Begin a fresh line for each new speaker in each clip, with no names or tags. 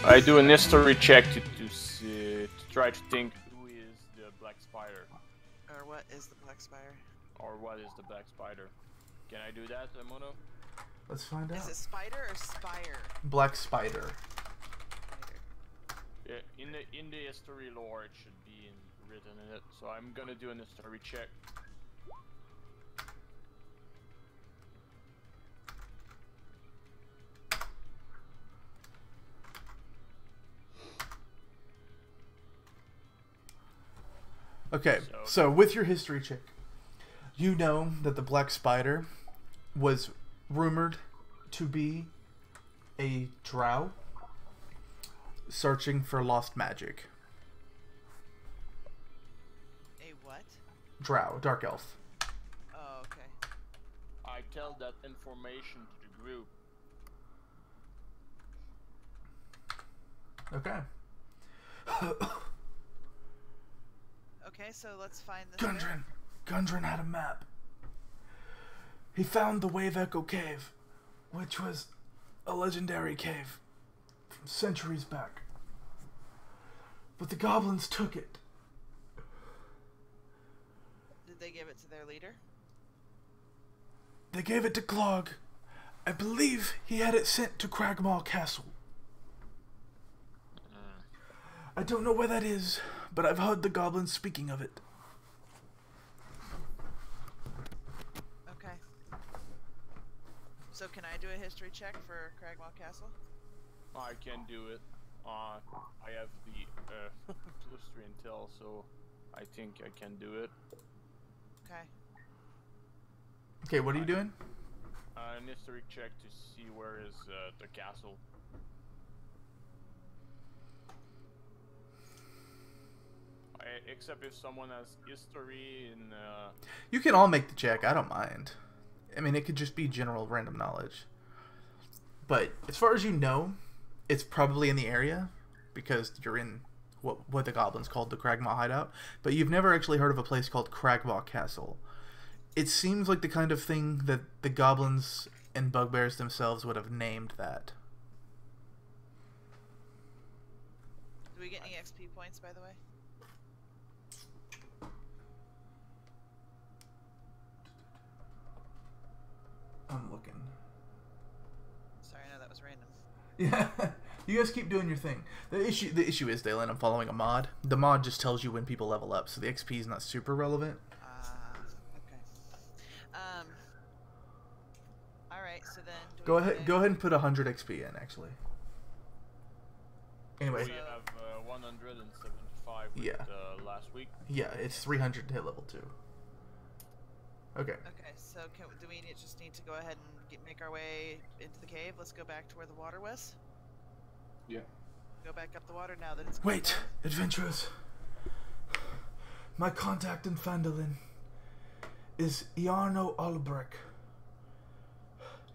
I do an history check to try to think who is the Black Spider.
Or what is the Black Spider?
Or what is the Black Spider? Can I do that, Mono?
Let's find out.
Is it spider or spire?
Black Spider.
Yeah, in the history lore it should be written in it, so I'm gonna do an history check.
Okay, so with your history check, you know that the Black Spider was rumored to be a drow searching for lost magic.
A what?
Drow, dark elf.
Oh, okay.
I tell that information to the group.
Okay.
Okay, so let's find this.
Gundren had a map. He found the Wave Echo Cave, which was a legendary cave from centuries back. But the goblins took it.
Did they give it to their leader?
They gave it to Clog. I believe he had it sent to Cragmaw Castle. I don't know where that is, but I've heard the goblins speaking of it.
Okay. So can I do a history check for Cragmaw Castle?
I can do it. I have the +3 intel, so I think I can do it.
Okay.
Okay, what are you doing?
An history check to see where is the castle. Except if someone has history in...
You can all make the check, I don't mind. I mean, it could just be general random knowledge. But as far as you know, it's probably in the area, because you're in what the goblins called the Cragmaw hideout. But you've never actually heard of a place called Cragmaw Castle. It seems like the kind of thing that the goblins and bugbears themselves would have named that.
Do we get any XP points, by the way?
I'm looking.
Sorry, I know that was random.
Yeah, you guys keep doing your thing. The issue is, Dalen, I'm following a mod. The mod just tells you when people level up, so the XP is not super relevant.
Okay. All right. So then.
Go ahead and put 100 XP in, actually. Anyway.
We have 175 with,
yeah.
Last week.
Yeah, it's 300 to hit level 2. Okay.
Okay, so do we just need to go ahead and make our way into the cave? Let's go back to where the water was.
Yeah.
Go back up the water now that it's.
Wait, adventurers. My contact in Phandelver is Iarno Albrecht.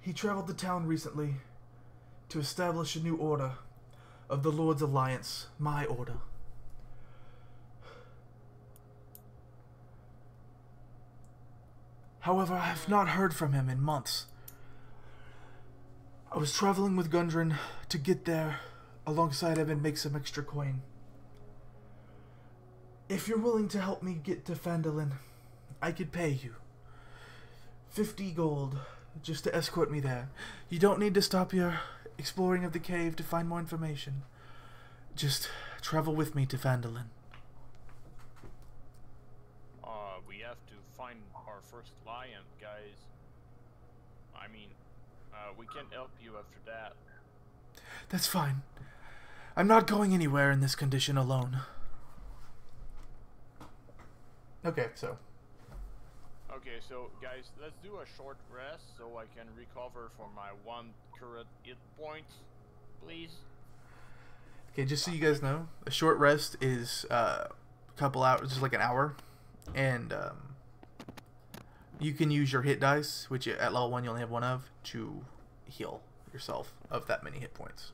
He traveled to town recently to establish a new order of the Lord's Alliance, my order. However, I have not heard from him in months. I was traveling with Gundren to get there alongside him and make some extra coin. If you're willing to help me get to Phandelver, I could pay you 50 gold just to escort me there. You don't need to stop your exploring of the cave to find more information. Just travel with me to Phandelver.
We have to find our first client, guys. I mean, we can help you after that.
That's fine. I'm not going anywhere in this condition alone. Okay, so.
Okay, so guys, let's do a short rest so I can recover from my 1 current hit point, please.
Okay, just so you guys know, a short rest is a couple hours, just like an hour, and you can use your hit dice, which at level 1 you only have 1 of, to heal yourself of that many hit points.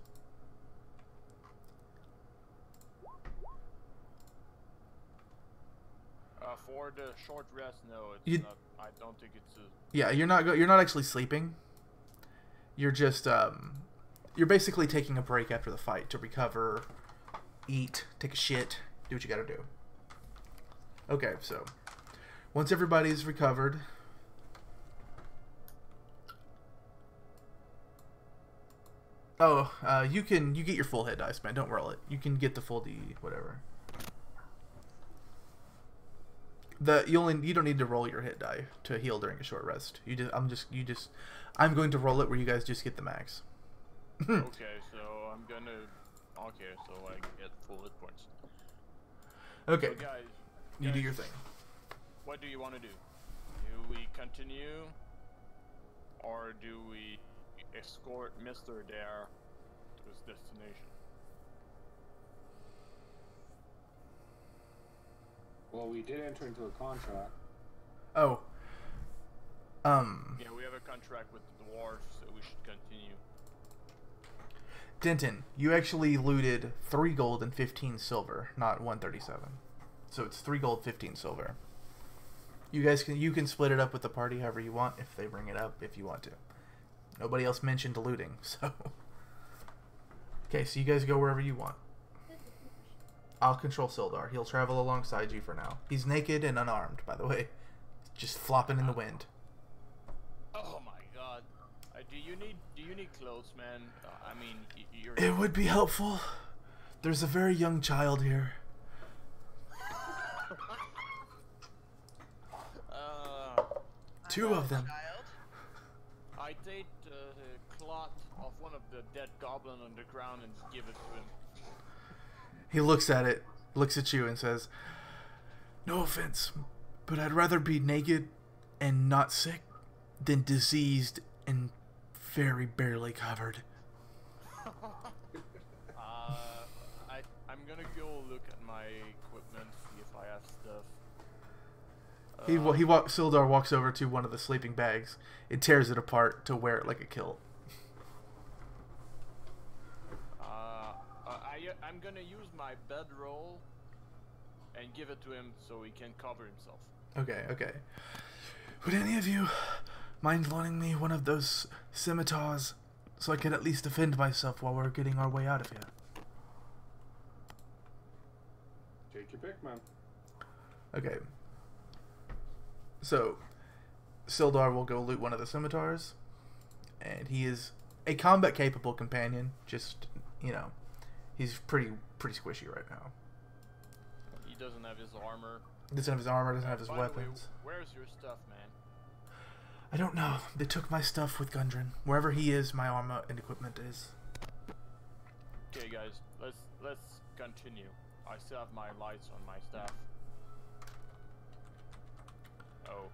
For the short rest, no, it's not. I don't think it's a...
Yeah, you're not actually sleeping. You're just You're basically taking a break after the fight to recover, eat, take a shit, do what you gotta do. Okay, so once everybody's recovered, you get your full hit dice, man. Don't roll it. You can get the full D whatever. You don't need to roll your hit die to heal during a short rest. I'm going to roll it where you guys just get the max.
Okay, so I'm gonna. Okay, so I get full hit points.
Okay,
So guys,
you do your thing.
What do you want to do? Do we continue, or do we escort Mister there to his destination?
Well, we did enter into a contract.
Oh.
Yeah, we have a contract with the dwarves, so we should continue.
Denton, you actually looted 3 gold and 15 silver, not 137. So it's 3 gold, 15 silver. You can split it up with the party however you want, if they bring it up, if you want to. Nobody else mentioned looting, so... Okay, so you guys go wherever you want. I'll control Sildar. He'll travel alongside you for now. He's naked and unarmed, by the way. Just flopping in the wind.
Oh my god. Do you need clothes, man? I mean, you're...
It would be helpful. There's a very young child here. Two of them.
I take the cloth of one of the dead goblin on the ground and give it to him.
He looks at it, looks at you, and says, "No offense, but I'd rather be naked and not sick than diseased and very barely covered."
I'm gonna go look at my equipment, see if I have stuff.
Sildar walks over to one of the sleeping bags and tears it apart to wear it like a kilt.
I'm gonna use my bedroll and give it to him so he can cover himself.
Okay. Would any of you mind loaning me one of those scimitars so I can at least defend myself while we're getting our way out of here?
Take your pick, man.
Okay. So, Sildar will go loot one of the scimitars, and he is a combat-capable companion. Just, he's pretty squishy right now.
He doesn't have his armor.
Doesn't have his armor, doesn't have his
By the way,
weapons.
where's your stuff, man?
I don't know. They took my stuff with Gundren. Wherever he is, my armor and equipment is.
Okay, guys, let's continue. I still have my lights on my staff. Oh.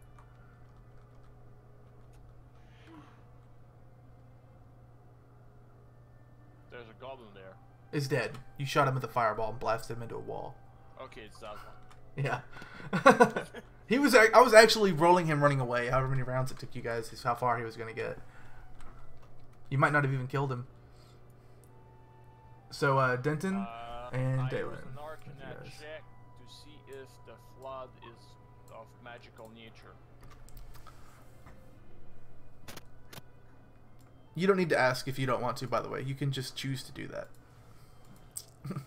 There's a goblin there.
Is dead. You shot him with a fireball and blasted him into a wall.
Okay, it's that one.
Yeah. I was actually rolling him running away. However many rounds it took you guys is how far he was going to get. You might not have even killed him. So, Denton and Dalen.
I use an Arcana check to see if the flood is of magical nature.
You don't need to ask if you don't want to, by the way. You can just choose to do that.
Okay,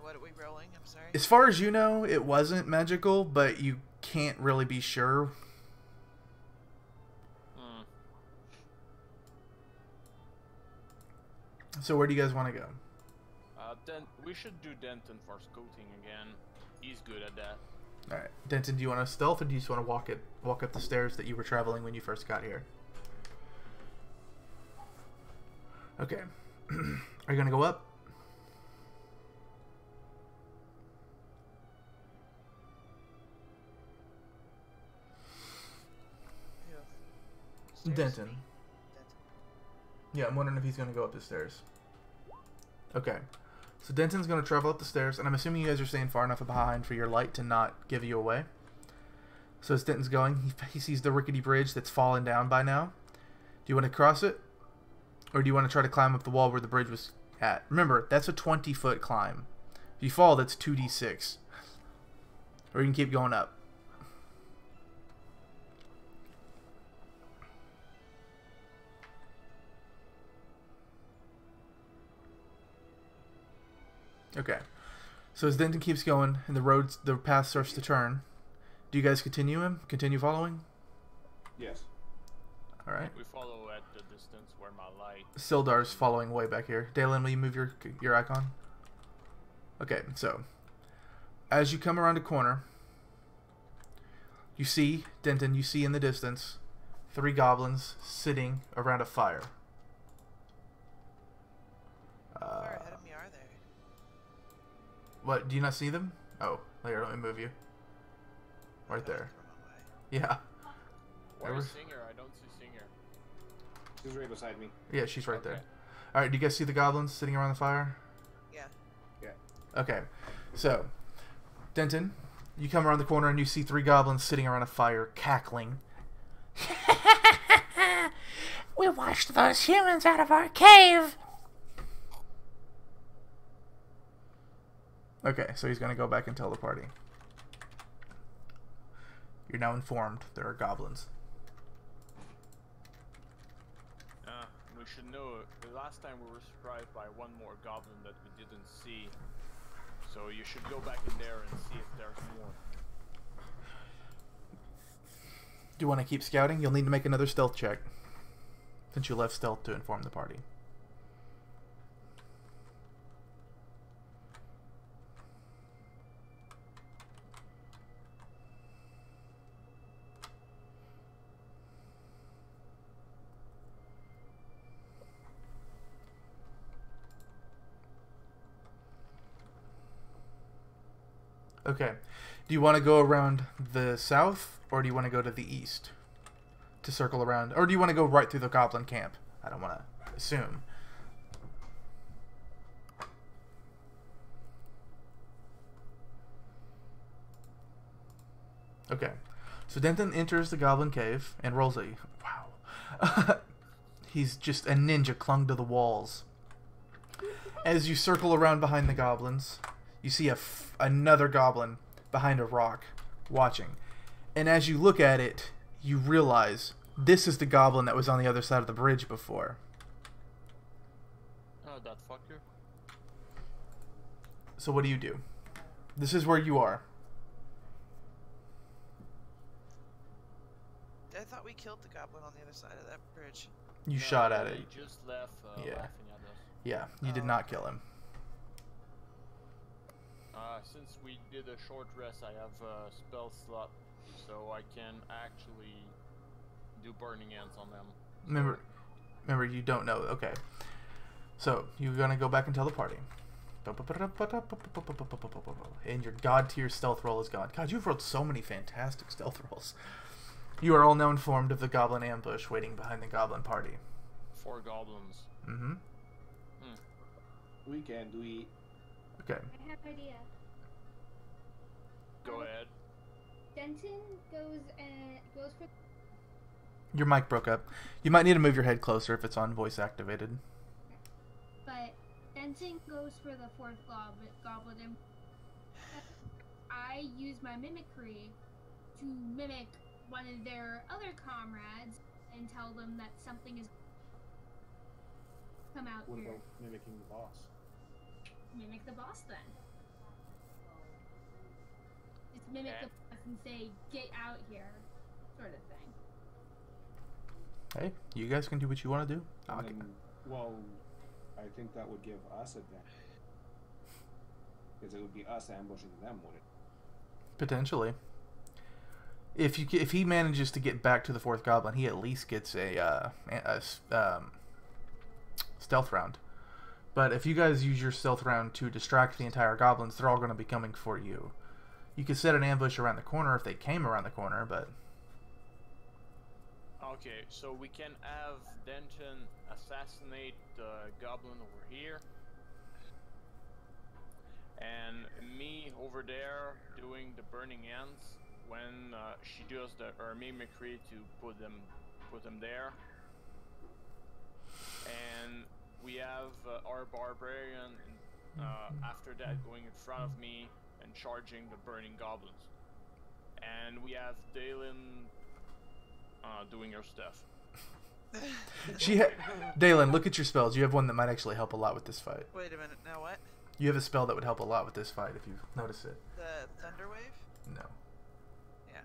what are we rolling? I'm sorry.
As far as you know, it wasn't magical, but you can't really be sure. So where do you guys want to go?
We should do Denton for scouting again. He's good at that.
Alright. Denton, do you want to stealth, or do you just want to walk up the stairs that you were traveling when you first got here? Okay. Are you going to go up?
Stairs?
Denton. Yeah, I'm wondering if he's going to go up the stairs. Okay. So Denton's going to travel up the stairs, and I'm assuming you guys are staying far enough behind for your light to not give you away. So as Denton's going, he sees the rickety bridge that's fallen down by now. Do you want to cross it? Or do you want to try to climb up the wall where the bridge was at? Remember, that's a 20-foot climb. If you fall, that's 2d6. Or you can keep going up. Okay. So as Denton keeps going and the path starts to turn, do you guys continue him? Continue following?
Yes.
All right.
We follow at the distance where my light.
Sildar's following way back here. Dalen, will you move your icon? Okay, so as you come around a corner, you see, Denton, you see in the distance 3 goblins sitting around a fire.
Where ahead of me are they?
What, do you not see them? Oh, here, let me move you. Right there. Yeah.
Where's Singer? I don't see Singer.
She's right beside me.
Yeah, she's right
Okay.
there. Alright, do you guys see the goblins sitting around the fire?
Yeah.
Yeah.
Okay, so, Denton, you come around the corner and you see 3 goblins sitting around a fire, cackling. We washed those humans out of our cave! Okay, so he's going to go back and tell the party. You're now informed there are goblins.
We should know. The last time we were surprised by one more goblin that we didn't see. So you should go back in there and see if there's more.
Do you want to keep scouting? You'll need to make another stealth check, since you left stealth to inform the party. Okay. Do you want to go around the south, or do you want to go to the east to circle around? Or do you want to go right through the goblin camp? I don't want to assume. Okay. So Denton enters the goblin cave and rolls a... Wow. He's just a ninja clung to the walls. As you circle around behind the goblins, you see another goblin behind a rock watching. And as you look at it, you realize this is the goblin that was on the other side of the bridge before.
Oh, that fucker.
So what do you do? This is where you are.
I thought we killed the goblin on the other side of that bridge.
You shot at it.
He just left
Yeah.
laughing at us.
Yeah, you did not kill him.
Since we did a short rest, I have a spell slot, so I can actually do burning ants on them.
Remember, you don't know. Okay. So, you're going to go back and tell the party. And your god tier stealth roll is gone. God, you've rolled so many fantastic stealth rolls. You are all now informed of the goblin ambush waiting behind the goblin party.
4 goblins.
Mm-hmm.
Weekend, we...
Okay.
I have an idea.
Go ahead.
Denton goes for.
Your mic broke up. You might need to move your head closer if it's on voice activated.
But Denton goes for the 4th goblin. And I use my mimicry to mimic one of their other comrades and tell them that something is come out
What
here.
about mimicking the boss?
Mimic the boss then. Just mimic the boss and say, "Get out here," sort of thing.
Hey, you guys can do what you want to do.
And
Okay.
then, well, I think that would give us advantage. Because it would be us ambushing them, would it?
Potentially. If he manages to get back to the 4th goblin, he at least gets a stealth round. But if you guys use your stealth round to distract the entire goblins, they're all going to be coming for you. You could set an ambush around the corner if they came around the corner, but...
Okay, so we can have Denton assassinate the goblin over here. And me over there doing the burning ants when she does her mimicry to put them there. And we have our barbarian after that going in front of me and charging the burning goblins. And we have Dalen doing her stuff.
Dalen, look at your spells. You have one that might actually help a lot with this fight.
Wait a minute, now what?
You have a spell that would help a lot with this fight if you notice it.
The Thunder Wave?
No.
Yeah.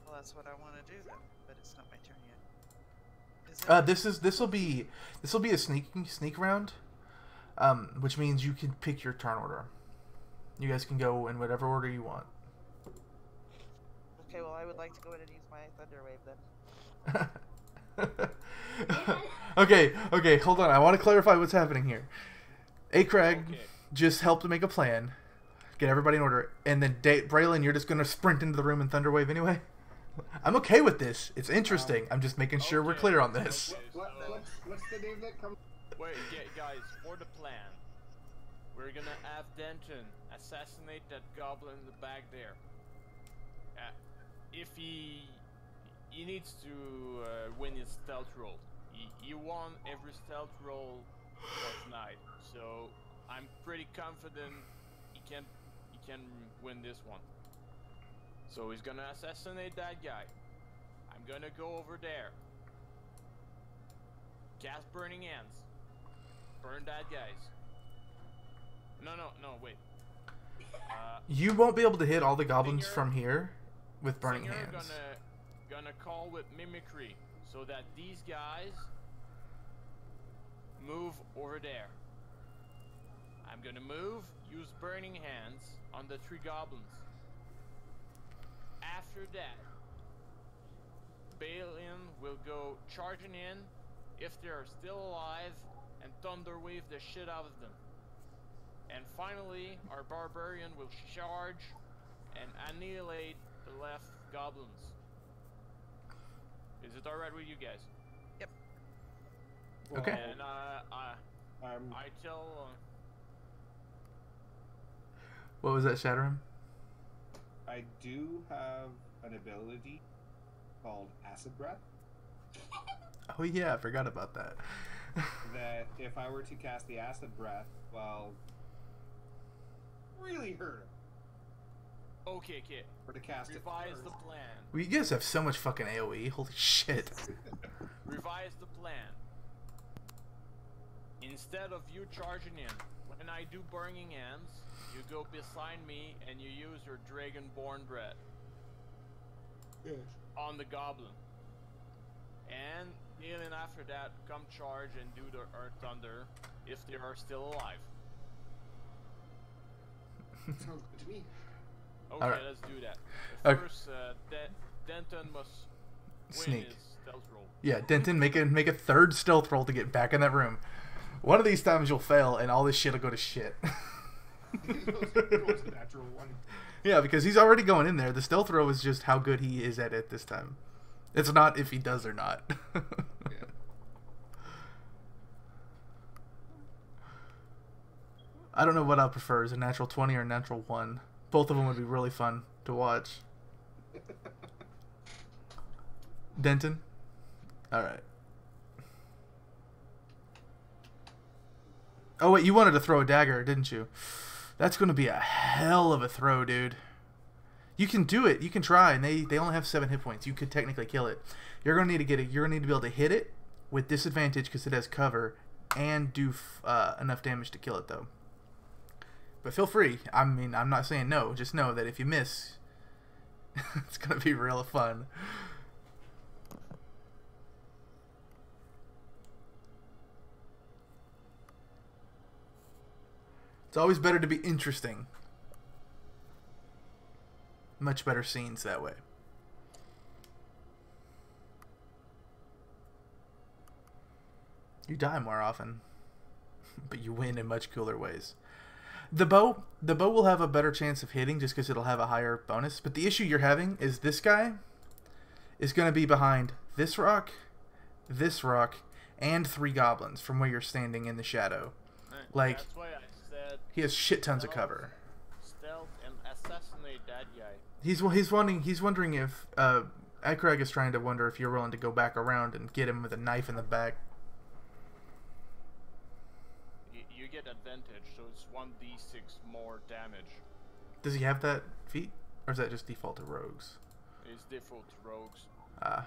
Well, that's what I want to do then, but it's not my turn yet. Is it?
This will be a sneak round, which means you can pick your turn order. You guys can go in whatever order you want.
Okay, well, I would like to go ahead and use my Thunder Wave then.
Okay, hold on. I want to clarify what's happening here. Craig just helped make a plan, get everybody in order, and then Braylon, you're just gonna sprint into the room and Thunderwave anyway. I'm okay with this. It's interesting. I'm just making sure we're clear on this.
What's the name that comes?
Wait, guys, for the plan, we're gonna have Denton assassinate that goblin in the back there. If he needs to win his stealth roll. He won every stealth roll last night, so I'm pretty confident he can win this one. So he's gonna assassinate that guy. I'm gonna go over there. Cast Burning Hands. Burn that guys. No, wait.
You won't be able to hit all the goblins
Singer-
from here with Burning
Singer
Hands.
Gonna call with mimicry so that these guys move over there. I'm gonna move, use Burning Hands on the 3 goblins. After that, Balin will go charging in if they are still alive and Thunder Wave the shit out of them. And finally, our Barbarian will charge and annihilate the left goblins. Is it alright with you guys?
Yep.
Okay.
And I tell.
What was that, Shatterim?
I do have an ability called Acid Breath
Oh yeah, I forgot about that.
that if I were to cast the Acid Breath, well, really hurt him.
Okay.
Or to cast
Revise
it
the
first.
plan.
Well, you guys have so much fucking AoE. Holy shit.
Revise the plan. Instead of you charging in, when I do Burning Hands, you go beside me and you use your Dragonborn Breath on the goblin. And then after that, come charge and do the Earth Thunder if they are still alive.
Sounds good to me.
Okay,
Alright.
let's do that.
Okay.
First, Denton must win
Sneak.
his stealth roll.
Yeah, Denton, make a third stealth roll to get back in that room. One of these times you'll fail and all this shit will go to shit.
It was a natural one.
Yeah, because he's already going in there. The stealth roll is just how good he is at it this time. It's not if he does or not.
Yeah.
I don't know what I prefer, is a natural 20 or a natural 1. Both of them would be really fun to watch. Denton? Alright. Oh wait, you wanted to throw a dagger, didn't you? That's going to be a hell of a throw, dude. You can do it. You can try, and they only have 7 hit points. You could technically kill it. You're going to need to get it. You're going to need to be able to hit it with disadvantage because it has cover, and do enough damage to kill it, though. But feel free. I mean, I'm not saying no. Just know that if you miss, it's going to be real fun. It's always better to be interesting. Much better scenes that way. You die more often, but you win in much cooler ways. The bow will have a better chance of hitting just because it'll have a higher bonus. But the issue you're having is this guy is going to be behind this rock, and 3 goblins from where you're standing in the shadow. Like,
that's why I said
he has shit tons of cover.
stealth and assassinate that guy.
He's wondering if Akrag is trying to wonder if you're willing to go back around and get him with a knife in the back.
You get advantage, so it's 1d6 more damage.
Does he have that feat, or is that just default to rogues?
It's default to rogues.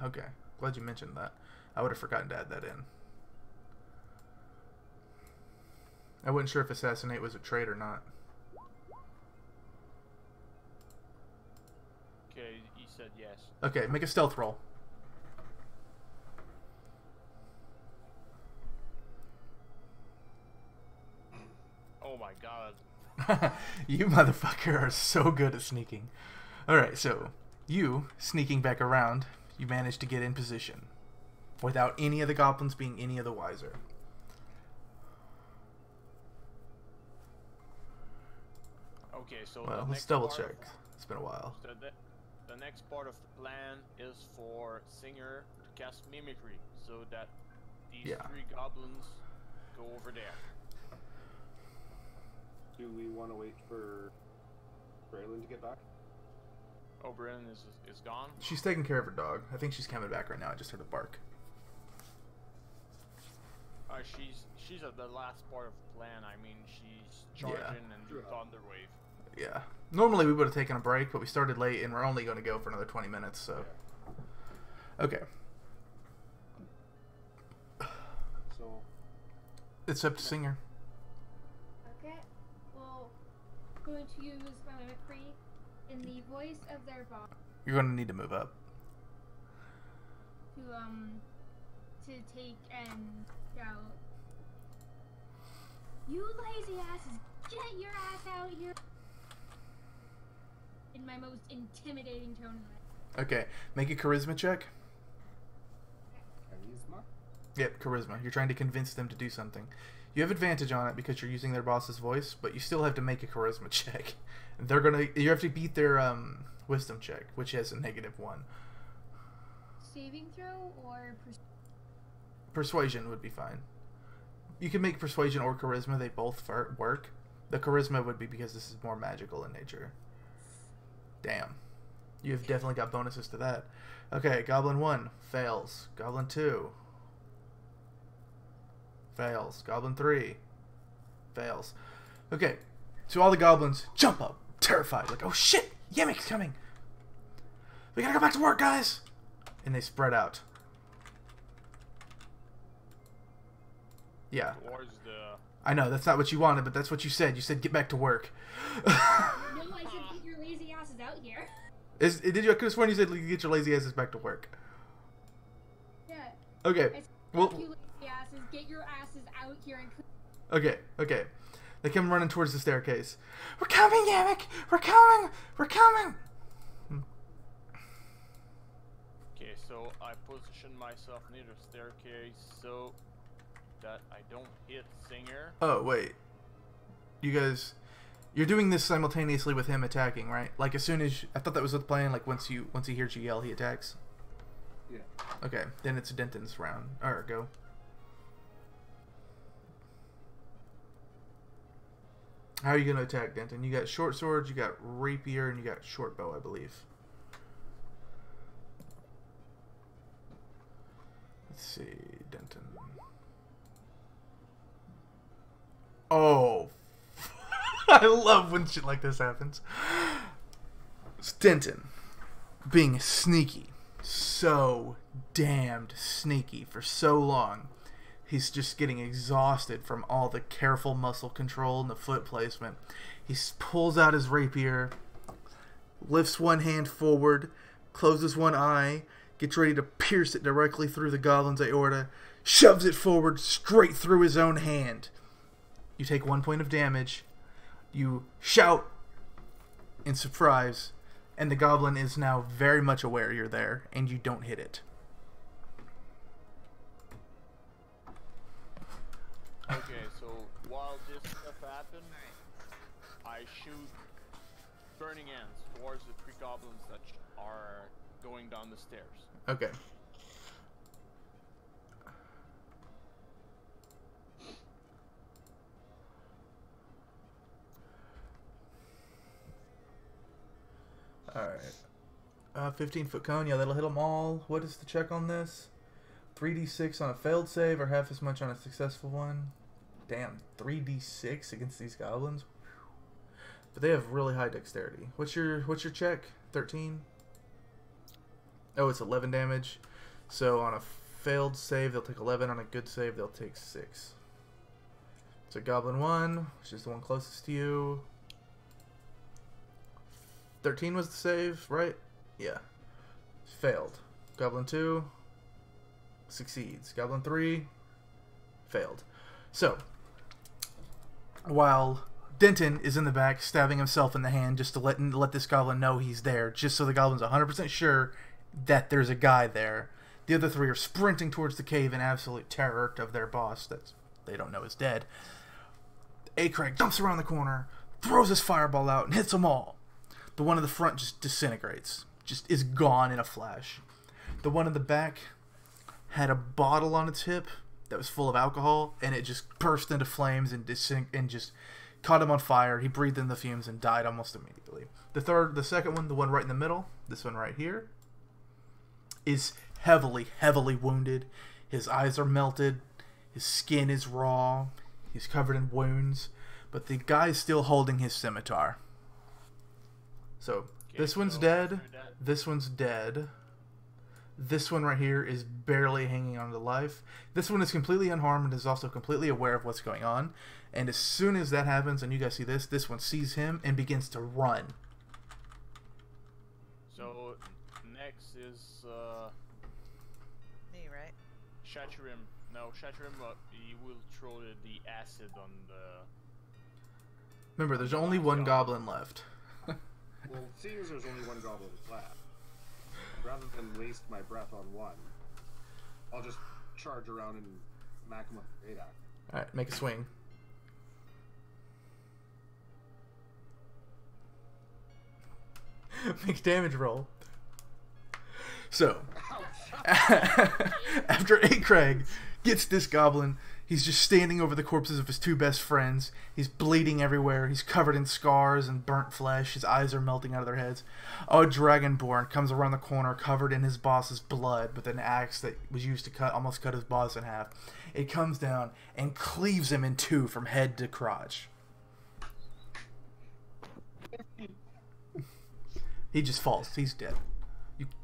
Okay. Glad you mentioned that. I would have forgotten to add that in. I wasn't sure if assassinate was a trait or not.
Okay, he said yes.
Okay, make a stealth roll.
Oh my god.
You motherfucker are so good at sneaking. Alright, so you, sneaking back around, you managed to get in position without any of the goblins being any of the wiser.
Okay, so
Well,
the
let's
next
double
part
check.
of-
It's been a while.
So the next part of the plan is for Singer to cast mimicry so that these
Yeah.
3 goblins go over there.
Do we want to wait for Braylon to get back?
Oberyn is gone.
She's taking care of her dog. I think she's coming back right now. I just heard a bark.
She's at the last part of the plan. I mean, she's charging and do Thunder Wave.
Yeah. Normally we would have taken a break, but we started late and we're only going to go for another 20 minutes, so. Okay.
So
It's up to Singer.
Okay. Well, I'm going to use my mimicry in the voice of their boss
You're going to need to move up.
to take and shout, "You lazy asses, get your ass out here!" In my most intimidating tone of it.
Okay. Make a charisma check.
charisma.
Yep, charisma. You're trying to convince them to do something. You have advantage on it because you're using their boss's voice, but you still have to make a charisma check. You have to beat their wisdom check, which has a -1.
Saving throw or
Persuasion would be fine. You can make persuasion or charisma. They both work. The charisma would be because this is more magical in nature. Damn. You've definitely got bonuses to that. Okay, Goblin 1 fails. Goblin 2 fails. Goblin 3 fails. Okay, so all the goblins jump up, terrified, like, oh shit, Yemek's coming. We gotta go back to work, guys. And they spread out. Yeah.
Towards the...
I know, that's not what you wanted, but that's what you said. You said get back to work.
No, I said get your lazy asses out here.
Did you? I could have sworn you said get your lazy asses back to work.
Yeah.
Okay.
I said,
Well.
you lazy asses, get your asses out here and
Okay. Okay. They come running towards the staircase. We're coming, Yemek. We're coming. We're coming.
Okay, so I position myself near the staircase so that I don't hit Singer.
Oh wait. You guys. You're doing this simultaneously with him attacking, right? Like as soon as I thought that was the plan. Like once he hears you yell, he attacks.
Yeah.
Okay, then it's Denton's round. Or go. How are you gonna attack, Denton? You got short swords, you got rapier, and you got short bow, I believe. Let's see, Denton. Oh. I love when shit like this happens. Denton, being sneaky, so damned sneaky for so long, he's just getting exhausted from all the careful muscle control and the foot placement. He pulls out his rapier, lifts one hand forward, closes one eye, gets ready to pierce it directly through the goblin's aorta, shoves it forward straight through his own hand. You take 1 point of damage. You shout in surprise, and the goblin is now very much aware you're there, and you don't hit it.
Okay, so while this stuff happened, I shoot burning ends towards the 3 goblins that are going down the stairs.
Okay. Alright. 15-foot cone. Yeah, that'll hit them all. What is the check on this? 3d6 on a failed save or half as much on a successful one? Damn, 3d6 against these goblins? But they have really high dexterity. What's your check? 13? Oh, it's 11 damage. So on a failed save, they'll take 11. On a good save, they'll take 6. So Goblin 1, which is the one closest to you. 13 was the save, right? Yeah. Failed. Goblin 2 succeeds. Goblin 3 failed. So, while Denton is in the back stabbing himself in the hand just to let this goblin know he's there, just so the goblin's 100% sure that there's a guy there, the other three are sprinting towards the cave in absolute terror of their boss that they don't know is dead. Craig jumps around the corner, throws his fireball out, and hits them all. The one in the front just disintegrates. Just is gone in a flash. The one in the back had a bottle on its hip that was full of alcohol, and it just burst into flames and just caught him on fire. He breathed in the fumes and died almost immediately. The second one, the one right in the middle, this one right here, is heavily, heavily wounded. His eyes are melted. His skin is raw. He's covered in wounds. But the guy's still holding his scimitar. So,
Okay,
this one's
so
dead.
after that-
This one's dead. This one right here is barely hanging on to life. This one is completely unharmed and is also completely aware of what's going on. And as soon as that happens, and you guys see this one sees him and begins to run.
So next is
Me, right?
Shatterim. No, Shatterim. He will throw the acid on the.
Remember, there's only one goblin left.
Well, seeing as there's only one goblin left, rather than waste my breath on one, I'll just charge around and smack him with a great axe.
Alright, make a swing. Make a damage roll. So, after Craig gets this goblin, he's just standing over the corpses of his two best friends. He's bleeding everywhere. He's covered in scars and burnt flesh. His eyes are melting out of their heads. A dragonborn comes around the corner covered in his boss's blood with an axe that was used to almost cut his boss in half. It comes down and cleaves him in two from head to crotch. He just falls. He's dead.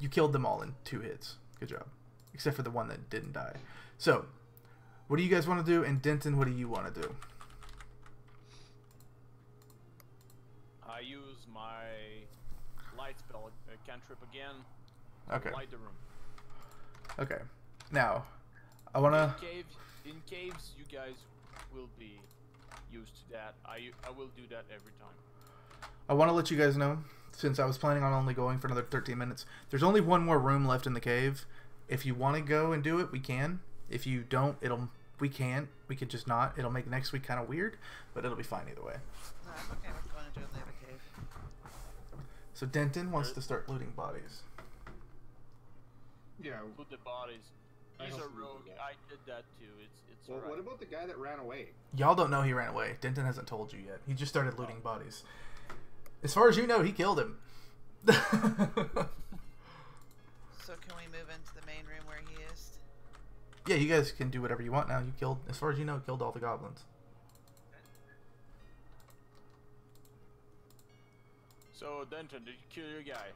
You killed them all in 2 hits. Good job. Except for the one that didn't die. So, what do you guys want to do? And Denton, what do you want to do?
I use my light spell cantrip again.
Okay.
Light the room.
Okay. Now, I want to...
In caves, you guys will be used to that. I will do that every time.
I want to let you guys know, since I was planning on only going for another 13 minutes, there's only one more room left in the cave. If you want to go and do it, we can. If you don't, we can't. We could just not. It'll make next week kind of weird, but it'll be fine either way.
No, I'm okay with going to do the other cave.
So Denton wants to start looting bodies.
Yeah.
Loot the bodies.
I
He's a
also do
rogue.
that.
I did that too. It's
Well,
alright.
what about the guy that ran away?
Y'all don't know he ran away. Denton hasn't told you yet. He just started looting bodies. As far as you know, he killed him.
So can we move into the main room where he is?
Yeah, you guys can do whatever you want now. You killed, as far as you know, killed all the goblins.
So Denton, did you kill your guy?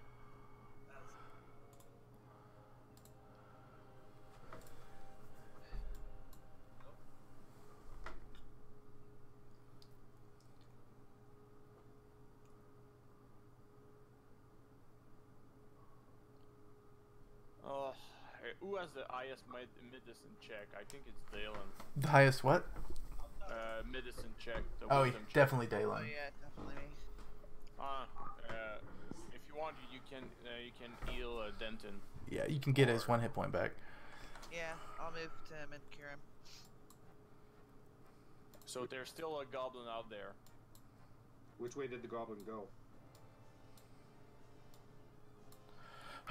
Who has the highest medicine check? I think it's Dalen.
The highest what?
Medicine check. The
Oh,
wisdom check.
definitely
Oh
Dalen.
yeah, definitely me.
If you want, you can heal Denton.
Yeah, you can get his 1 hit point back.
Yeah, I'll move to him and cure him.
So there's still a goblin out there.
Which way did the goblin go?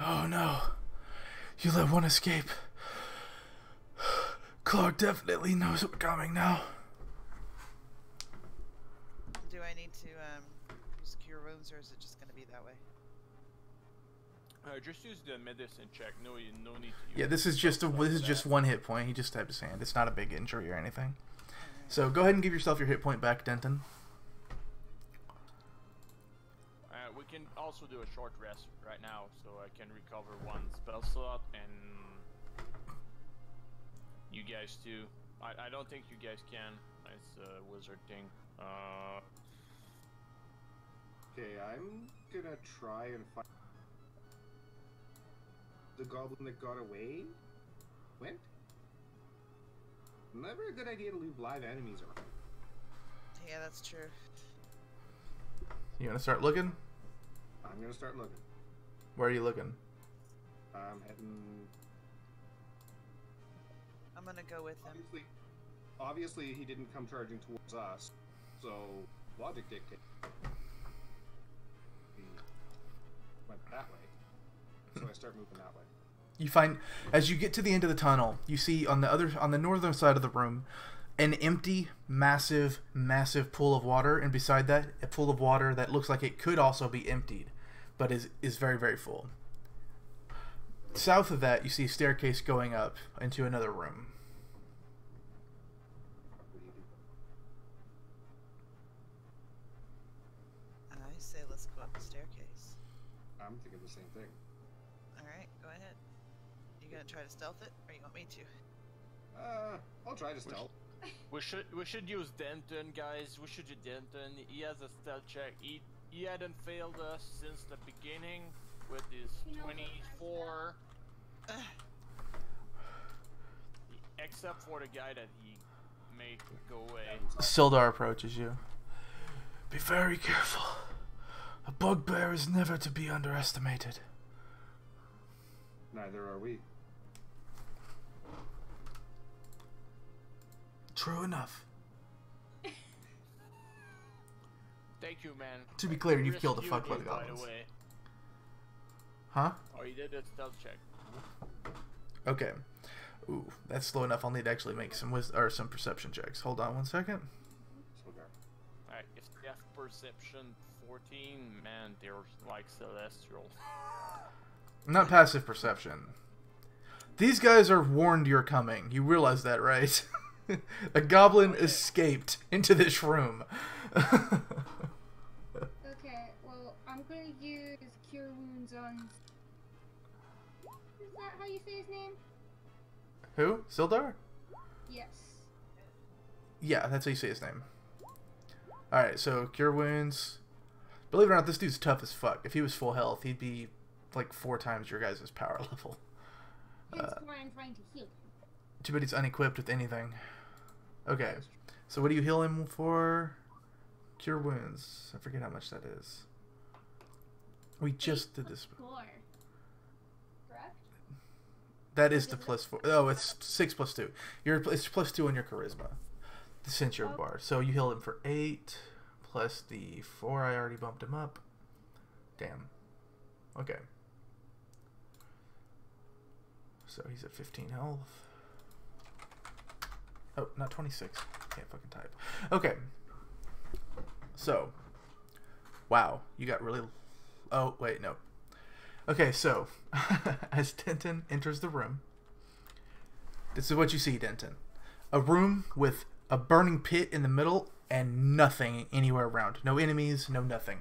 Oh no. You let one escape. Clark definitely knows we're coming now.
Do I need to use cure wounds, or is it just going to be that way?
Just use the medicine check. No need to use
Yeah, this is just
that.
1 hit point. He just tapped his hand. It's not a big injury or anything. So go ahead and give yourself your hit point back, Denton.
We can also do a short rest right now, so I can recover 1 spell slot, and you guys too. I don't think you guys can. Nice wizard thing.
Okay, I'm gonna try and find the goblin that got away. Went? Never a good idea to leave live enemies around.
Yeah, that's true.
You gonna start looking?
I'm gonna start looking.
Where are you looking?
I'm heading.
I'm gonna go with him.
Obviously, he didn't come charging towards us, so logic dictates he went that way. So I start moving that way.
You find, as you get to the end of the tunnel, you see on the northern side of the room, an empty, massive pool of water, and beside that, a pool of water that looks like it could also be emptied, but is very, very full. South of that, you see a staircase going up into another room.
I say let's go up the staircase.
I'm thinking the same thing.
Alright, go ahead. You gonna try to stealth it, or you want me to?
I'll try to stealth.
We should use Denton, guys. We should use Denton. He has a stealth check. He hadn't failed us since the beginning with his 24. Except for the guy that he made go away.
Sildar approaches you. Be very careful. A bugbear is never to be underestimated.
Neither are we.
True enough.
Thank you, man.
To be clear, you've killed a
Rescued
fuckload of
him, by the
goblins.
way.
Huh?
Oh, you did a stealth check.
Okay. Ooh, that's slow enough. I'll need to actually make some some perception checks. Hold on one second.
Alright, if they have perception 14, man, they're like celestial.
Not passive perception. These guys are warned you're coming. You realize that, right? A goblin escaped into this room.
Okay, well, I'm gonna use Cure Wounds on... Is that how you say his name?
Who? Sildar?
Yes.
Yeah, that's how you say his name. Alright, so Cure Wounds. Believe it or not, this dude's tough as fuck. If he was full health, he'd be like 4 times your guys' power level.
Hence why I'm trying to heal him.
Too bad he's unequipped with anything. Okay, so what do you heal him for? Cure Wounds. I forget how much that is. We just did this.
4. Correct?
That is the +4. Oh, it's 6 + 2. It's +2 on your charisma. Since you're a bard. So you heal him for 8 plus the 4. I already bumped him up. Damn. Okay. So he's at 15 health. Oh, not 26. Can't fucking type. Okay. So. Wow. You got really... Oh, wait, no. Okay, so. As Denton enters the room. This is what you see, Denton. A room with a burning pit in the middle and nothing anywhere around. No enemies, no nothing.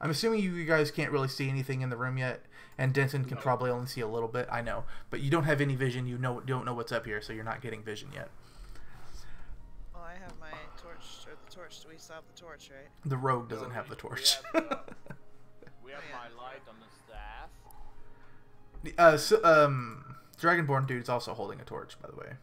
I'm assuming you guys can't really see anything in the room yet, and Denton can probably only see a little bit. I know, but you don't have any vision. You don't know what's up here, so you're not getting vision yet.
Well, I have my torch, or the torch. We still have the torch, right?
The rogue doesn't have the torch.
We have my light on the staff.
Dragonborn dude's also holding a torch, by the way.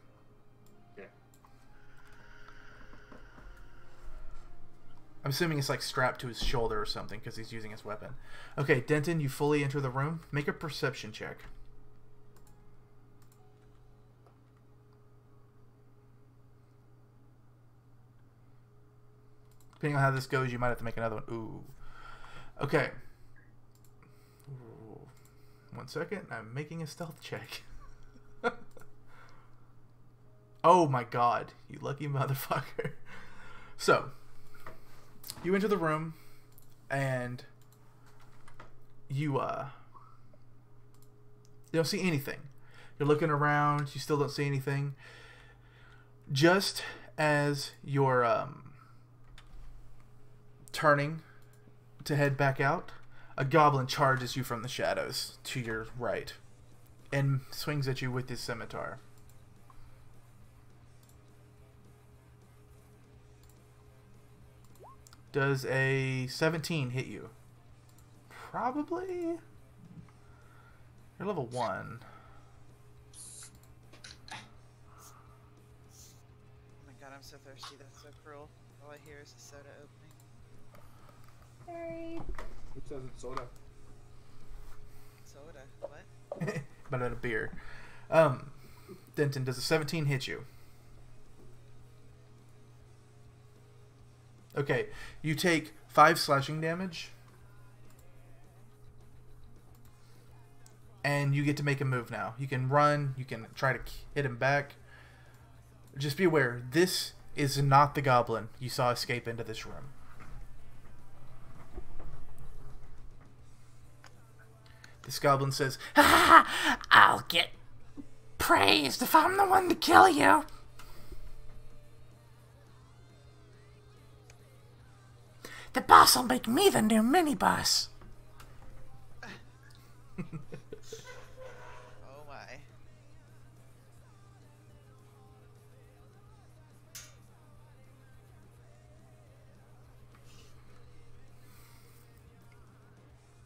I'm assuming it's like strapped to his shoulder or something because he's using his weapon. Okay, Denton, you fully enter the room. Make a perception check. Depending on how this goes, you might have to make another one. Ooh. Okay. Ooh. 1 second. I'm making a stealth check. Oh my god. You lucky motherfucker. So, you enter the room, and you don't see anything. You're looking around, you still don't see anything. Just as you're turning to head back out, A goblin charges you from the shadows to your right and swings at you with his scimitar. Does a 17 hit you? Probably. You're level 1.
Oh my god, I'm so thirsty. That's so cruel. All I hear is a soda opening.
Sorry.
Who says it's soda?
Soda? What?
But not a beer. Denton, does a 17 hit you? Okay, you take 5 slashing damage. And you get to make a move now. You can run, you can try to hit him back. Just be aware, this is not the goblin you saw escape into this room. This goblin says,
"Ha! I'll get praised if I'm the one to kill you." The boss will make me the new mini-boss.
Oh my.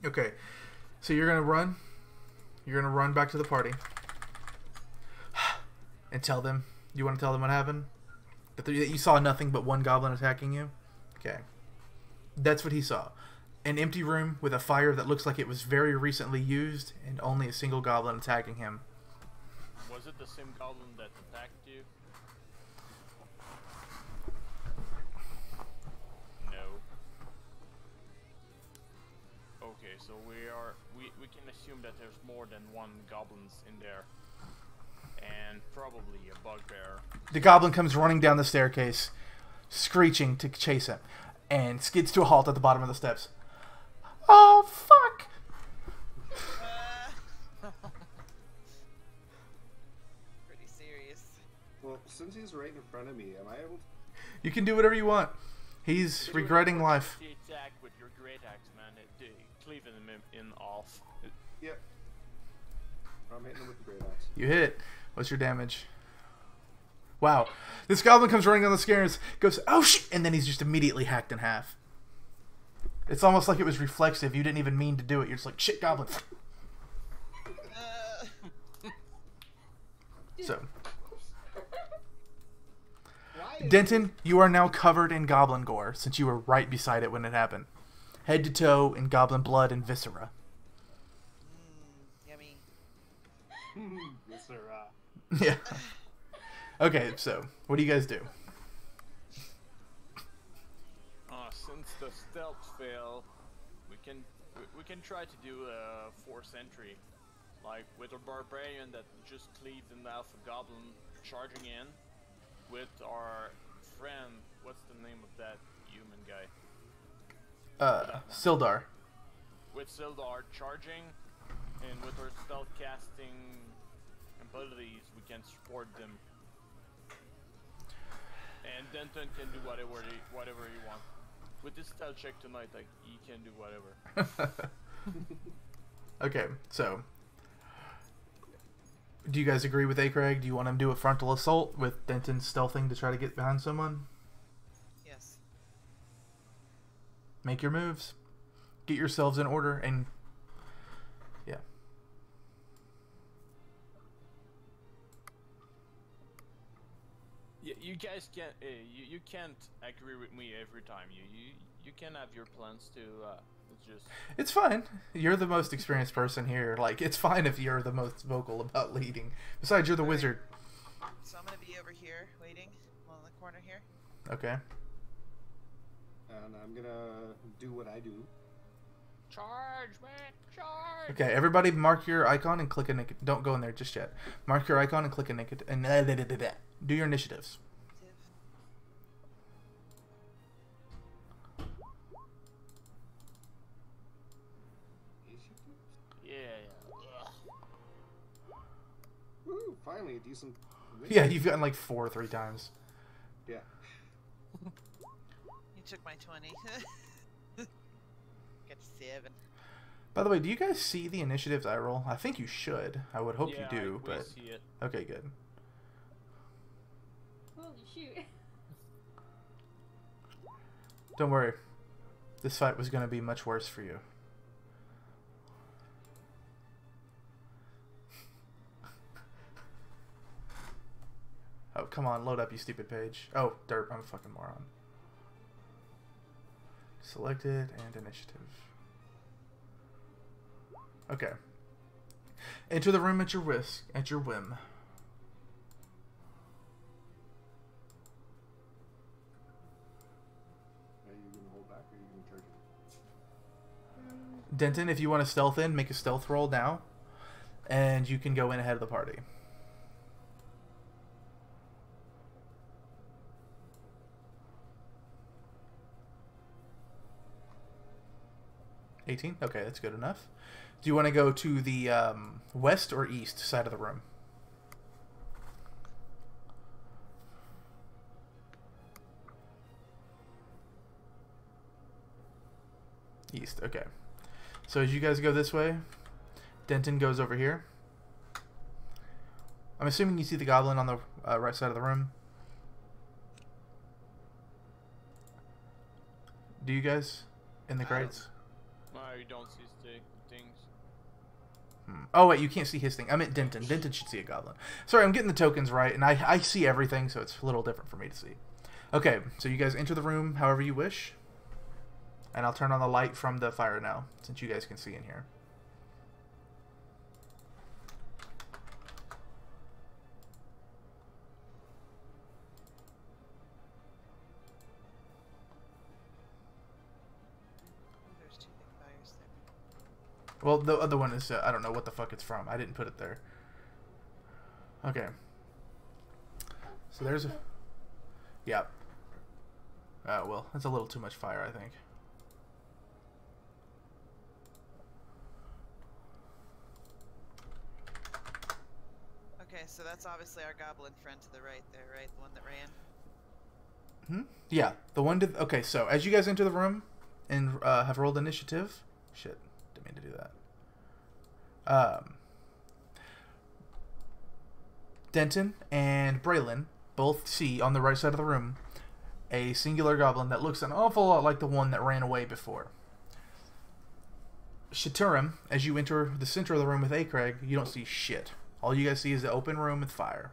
okay, so you're going to run. You're going to run back to the party. And tell them, you want to tell them what happened? That you saw nothing but one goblin attacking you? Okay. That's what he saw. An empty room with a fire that looks like it was very recently used, and only a single goblin attacking him.
Was it the same goblin that attacked you? No. Okay, so we can assume that there's more than one goblins in there. And probably a bugbear.
The goblin comes running down the staircase, screeching to chase him, and skids to a halt at the bottom of the steps. Oh, fuck!
Pretty serious.
Well, since he's right in front of me, am I able to...
You can do whatever you want. He's
If you
regretting
approach
life.
the attack with your great axe, man, cleaving him in off.
Yep. I'm hitting him with the great axe.
You hit. What's your damage? Wow. This goblin comes running down the stairs, goes, oh shit, and then he's just immediately hacked in half. It's almost like it was reflexive. You didn't even mean to do it. You're just like, shit, goblin. So, Denton, you are now covered in goblin gore, since you were right beside it when it happened. Head to toe in goblin blood and viscera.
Yummy.
Yes, sir.
Yeah. Okay, so, what do you guys do?
Since the stealth fail, we can try to do a force entry, like with a barbarian that just cleaved in half a goblin charging in, with our friend. What's the name of that human guy?
Sildar.
With Sildar charging, and with our stealth casting abilities, we can support them. And Denton can do whatever he wants. With this stealth check tonight, like, he can do whatever.
Okay, so do you guys agree with Acrag? Do you want him to do a frontal assault with Denton stealthing to try to get behind someone?
Yes.
Make your moves. Get yourselves in order, and yeah.
You guys can't. You can't agree with me every time. You can have your plans too. It's just.
It's fine. You're the most experienced person here. Like, it's fine if you're the most vocal about leading. Besides, you're the wizard.
So I'm gonna be over here waiting on the corner here.
Okay.
And I'm gonna do what I do.
Charge, man! Charge!
Okay, everybody mark your icon and click a naked. Don't go in there just yet. Mark your icon and click a naked. And do your initiatives.
Yeah.
Woo! Finally, a decent win.
Yeah, you've gotten like 4 or 3 times.
Yeah.
You took my 20. Got 7.
By the way, do you guys see the initiatives I roll? I think you should. I would hope you do,
we
but
see it.
okay, good.
Holy shoot.
Don't worry. This fight was going to be much worse for you. Oh, come on, load up, you stupid page. Oh, derp, I'm a fucking moron. Selected and initiative. Okay. Enter the room at your whim.
Are you gonna hold back or are you gonna charge it?
Denton, if you want to stealth in, make a stealth roll now. And you can go in ahead of the party. 18? Okay, that's good enough. Do you want to go to the west or east side of the room? East, okay. So as you guys go this way, Denton goes over here. I'm assuming you see the goblin on the right side of the room. Do you guys? In the crates?
No, you don't see things.
Oh, wait, you can't see his thing. I meant Denton. Denton should see a goblin. Sorry, I'm getting the tokens right, and I see everything, so it's a little different for me to see. Okay, so you guys enter the room however you wish. And I'll turn on the light from the fire now, since you guys can see in here.
There's two big fires there.
Well, the other one is, I don't know what the fuck it's from. I didn't put it there. Okay. So there's a... Yeah. Well, that's a little too much fire, I think.
Okay, so that's obviously our goblin friend to the right there, right? The one that ran?
Yeah, the one to... Okay, so as you guys enter the room and have rolled initiative... Shit, didn't mean to do that. Denton and Braylon both see on the right side of the room a singular goblin that looks an awful lot like the one that ran away before. Shaturim, as you enter the center of the room with Acraig, you don't see shit. All you guys see is the open room with fire.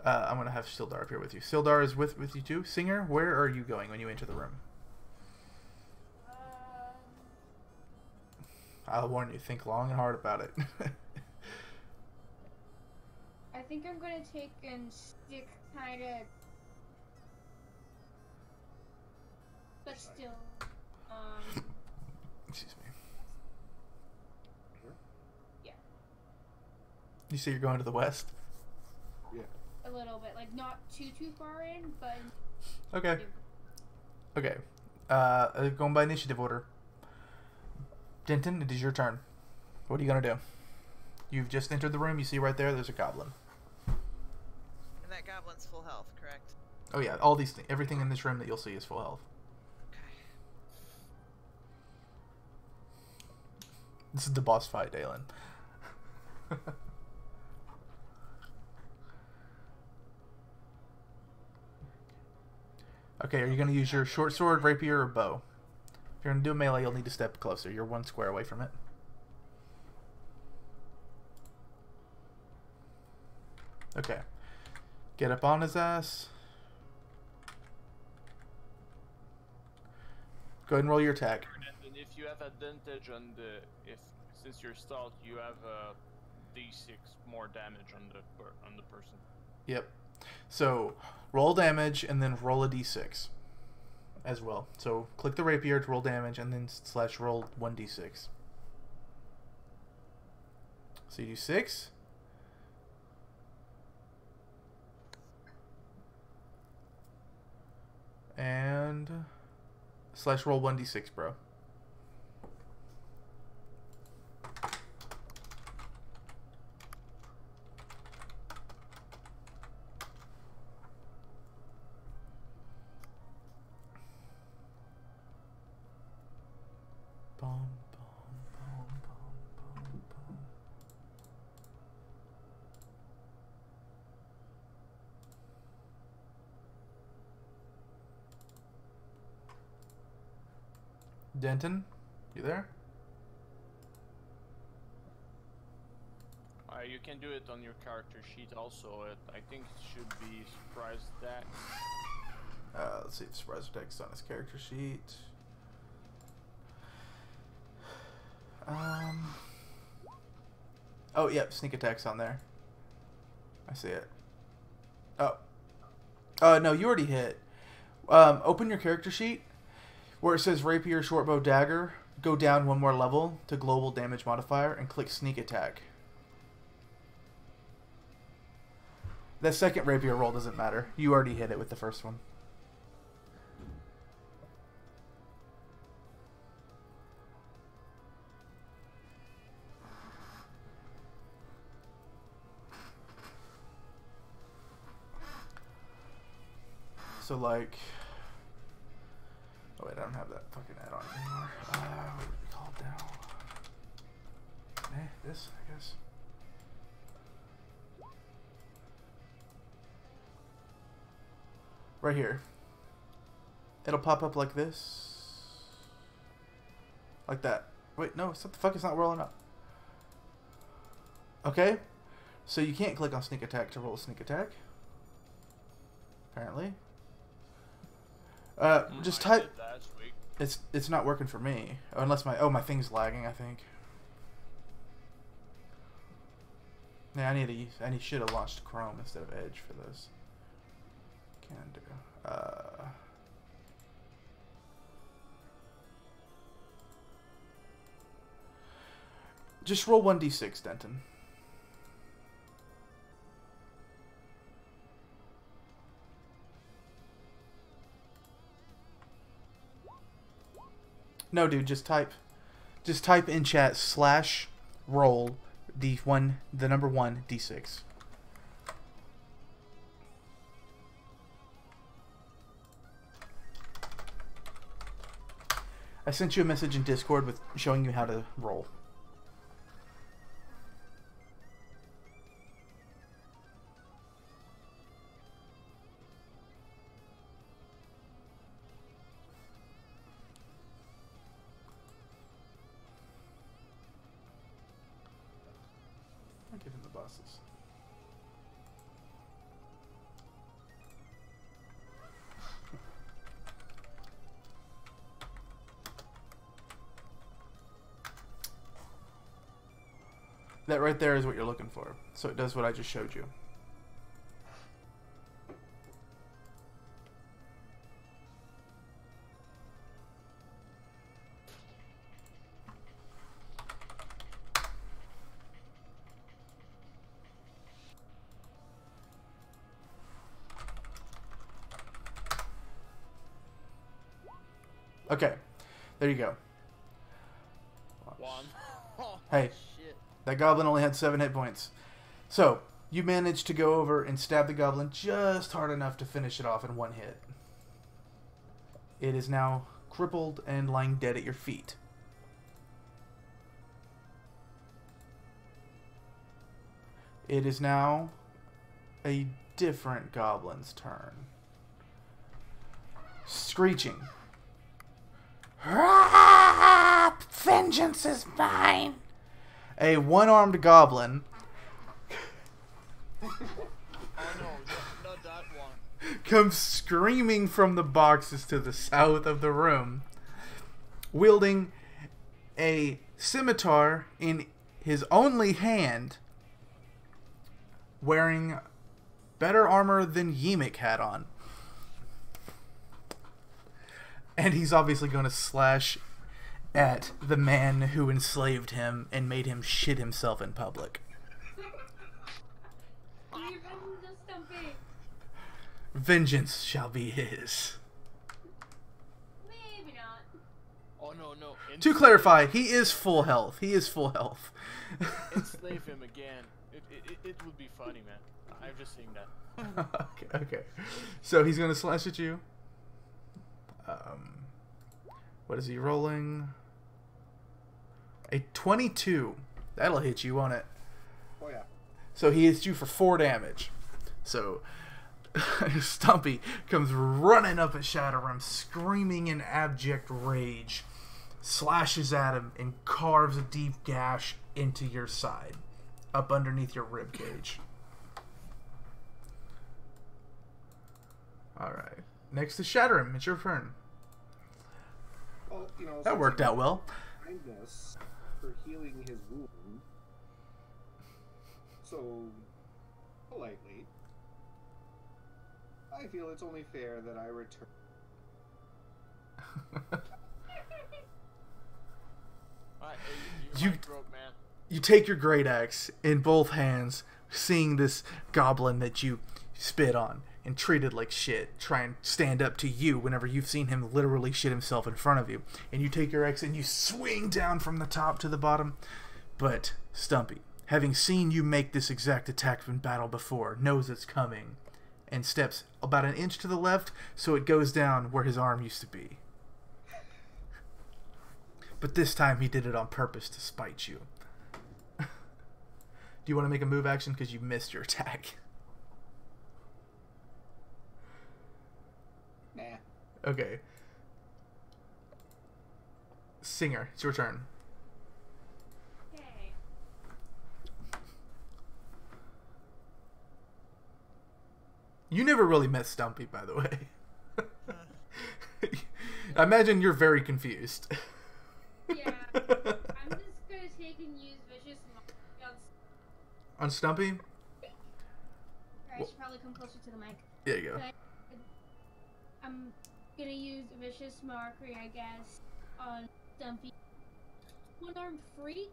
I'm going to have Sildar up here with you. Sildar is with you too. Singer, where are you going when you enter the room? I'll warn you, think long and hard about it.
I think I'm gonna take and stick kind of, but still,
Excuse me.
yeah,
You say you're going to the west?
Yeah.
a little bit, like not too far in, but
Okay. Okay. Going by initiative order. Denton, it is your turn. What are you going to do? You've just entered the room. You see right there, there's a goblin.
And that goblin's full health, correct?
Oh yeah, all these things, everything in this room that you'll see is full health.
Okay.
This is the boss fight, Dalen. Okay, are you going to use your short sword, rapier, or bow? If you're going to do a melee, you'll need to step closer. You're one square away from it. Okay. Get up on his ass. Go ahead and roll your attack.
And if you have advantage on the... Since you're stealth, you have a d6 more damage on the person.
Yep. So, roll damage and then roll a d6 as well. So, click the rapier to roll damage and then / roll 1d6. So, you do 6. And / roll 1d6, bro. Bum, bum. Denton, you there?
You can do it on your character sheet also. I think it should be surprise attack.
Let's see if surprise attack's on his character sheet. Oh, yep, sneak attack's on there. I see it. Oh. No, you already hit. Open your character sheet. Where it says Rapier, Shortbow, Dagger, go down one more level to Global Damage Modifier and click Sneak Attack. That second Rapier roll doesn't matter. You already hit it with the first one. So, like... Oh, wait, I don't have that fucking add-on anymore. What would it be called now? This, I guess. Right here. It'll pop up like this. Like that. Wait, no, what the fuck? It's not rolling up. Okay. So you can't click on sneak attack to roll a sneak attack. Apparently. Just type. It's not working for me. Unless my thing's lagging, I think. Yeah, I should have launched Chrome instead of Edge for this. Can do. Just roll 1d6, Denton. No, dude, just type in chat /roll the number 1 d6. I sent you a message in Discord with showing you how to roll. I'll give him the bosses. That right there is what you're looking for. So it does what I just showed you. Okay, there you go.
One.
Hey,
Shit.
that goblin only had 7 hit points. So, you managed to go over and stab the goblin just hard enough to finish it off in 1 hit. It is now crippled and lying dead at your feet. It is now a different goblin's turn. Screeching.
Vengeance is mine.
A one-armed goblin
Oh no, not that one.
comes screaming from the boxes to the south of the room, wielding a scimitar in his only hand, wearing better armor than Yimik had on. And he's obviously going to slash at the man who enslaved him and made him shit himself in public. Vengeance shall be his.
Maybe not.
Oh no, no.
To clarify, he is full health. He is full health.
Enslave him again. It would be funny, man. I'm just saying that.
Okay. So he's going to slash at you. What is he rolling? A 22. That'll hit you, won't it?
Oh yeah.
So he hits you for 4 damage. So Stumpy comes running up at Shadowrim, screaming in abject rage. slashes at him and carves a deep gash into your side, up underneath your rib cage. Alright. Next to Shatter him. It's your turn.
Well, you know,
That worked out well.
Kindness for healing his wound. So, politely, I feel it's only fair that I return.
You broke, man.
You take your great axe in both hands, seeing this goblin that you spit on and treated like shit try and stand up to you whenever you've seen him literally shit himself in front of you. And you take your axe and you swing down from the top to the bottom. But Stumpy, having seen you make this exact attack in battle before, knows it's coming and steps about an inch to the left so it goes down where his arm used to be. But this time he did it on purpose to spite you. Do you want to make a move action because you missed your attack?
Nah.
Okay. Singer, it's your turn.
Okay.
You never really met Stumpy, by the way. I imagine you're very confused.
Yeah. I'm just gonna take and use Vicious Mockery
On Stumpy?
I should probably come closer to the mic.
There you go.
But I'm gonna use Vicious Mockery, I guess, on Stumpy. One-armed freak?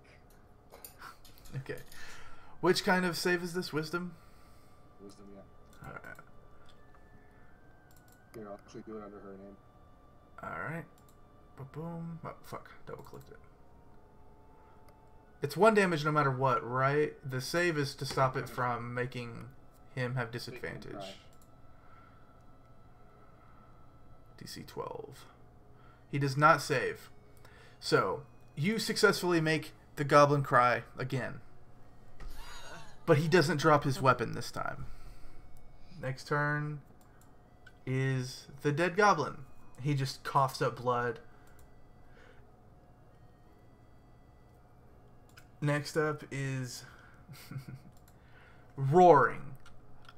Okay. Which kind of save is this? Wisdom?
Wisdom, yeah.
Alright.
Here, I'll actually do it under her name.
Alright. Boom. Oh, fuck. Double clicked it. It's 1 damage no matter what, right? The save is to stop it from making him have disadvantage. DC 12. He does not save. So, you successfully make the goblin cry again. But he doesn't drop his weapon this time. Next turn is the dead goblin. He just coughs up blood. Next up is roaring,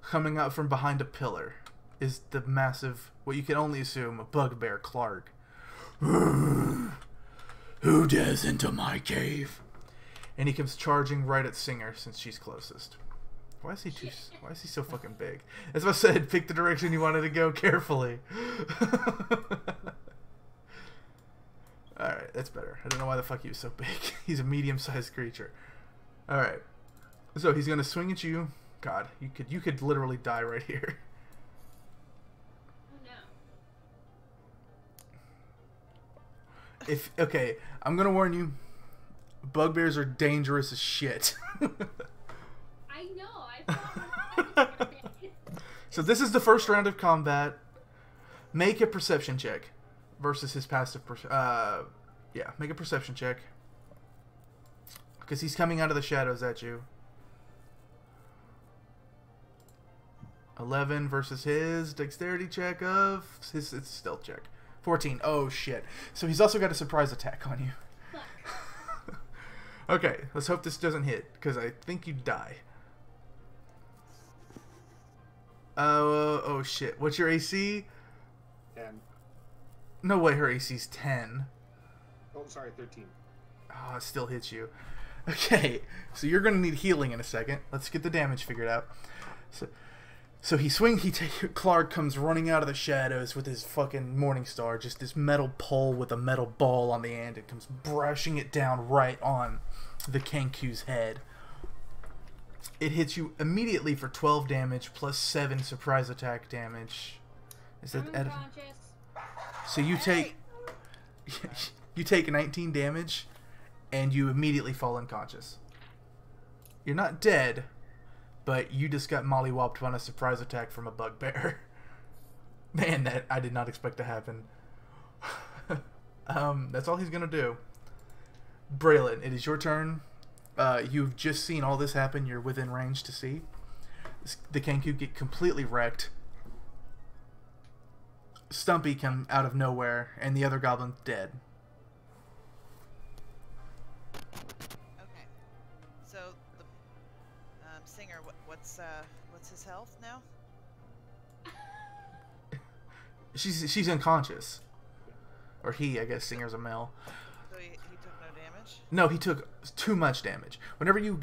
coming out from behind a pillar, is the massive, what you can only assume, a bugbear Clark. Who dares into my cave? And he comes charging right at Singer since she's closest. Why is he so fucking big? As I said, pick the direction you wanted to go carefully. Alright, that's better. I don't know why the fuck he was so big. He's a medium-sized creature. Alright. So he's gonna swing at you. God, you could literally die right here.
Oh no.
Okay, I'm gonna warn you. Bugbears are dangerous as shit.
I know, I thought
So this is the first round of combat. Make a perception check versus his passive. Yeah, make a perception check because he's coming out of the shadows at you. 11 versus his dexterity check of his stealth check. 14. Oh shit! So he's also got a surprise attack on you. Okay, let's hope this doesn't hit because I think you die. Oh shit! What's your AC?
10.
No way, her AC's 10.
Oh, sorry, 13.
Oh, it still hits you. Okay, so you're gonna need healing in a second. Let's get the damage figured out. So he swings. Clark comes running out of the shadows with his fucking Morningstar, just this metal pole with a metal ball on the end. It comes brushing it down right on the Kenku's head. It hits you immediately for 12 damage plus 7 surprise attack damage. Is that
unconscious.
So you take you take 19 damage and you immediately fall unconscious. You're not dead, but you just got mollywopped on a surprise attack from a bugbear. Man, that I did not expect to happen. That's all he's gonna do. Braylon, it is your turn. You've just seen all this happen. You're within range to see. The Kenku get completely wrecked. Stumpy come out of nowhere, and the other goblin's dead.
Singer, what's his health now?
She's unconscious. Or he, I guess. Singer's a male.
So he took no damage?
No, he took too much damage. Whenever you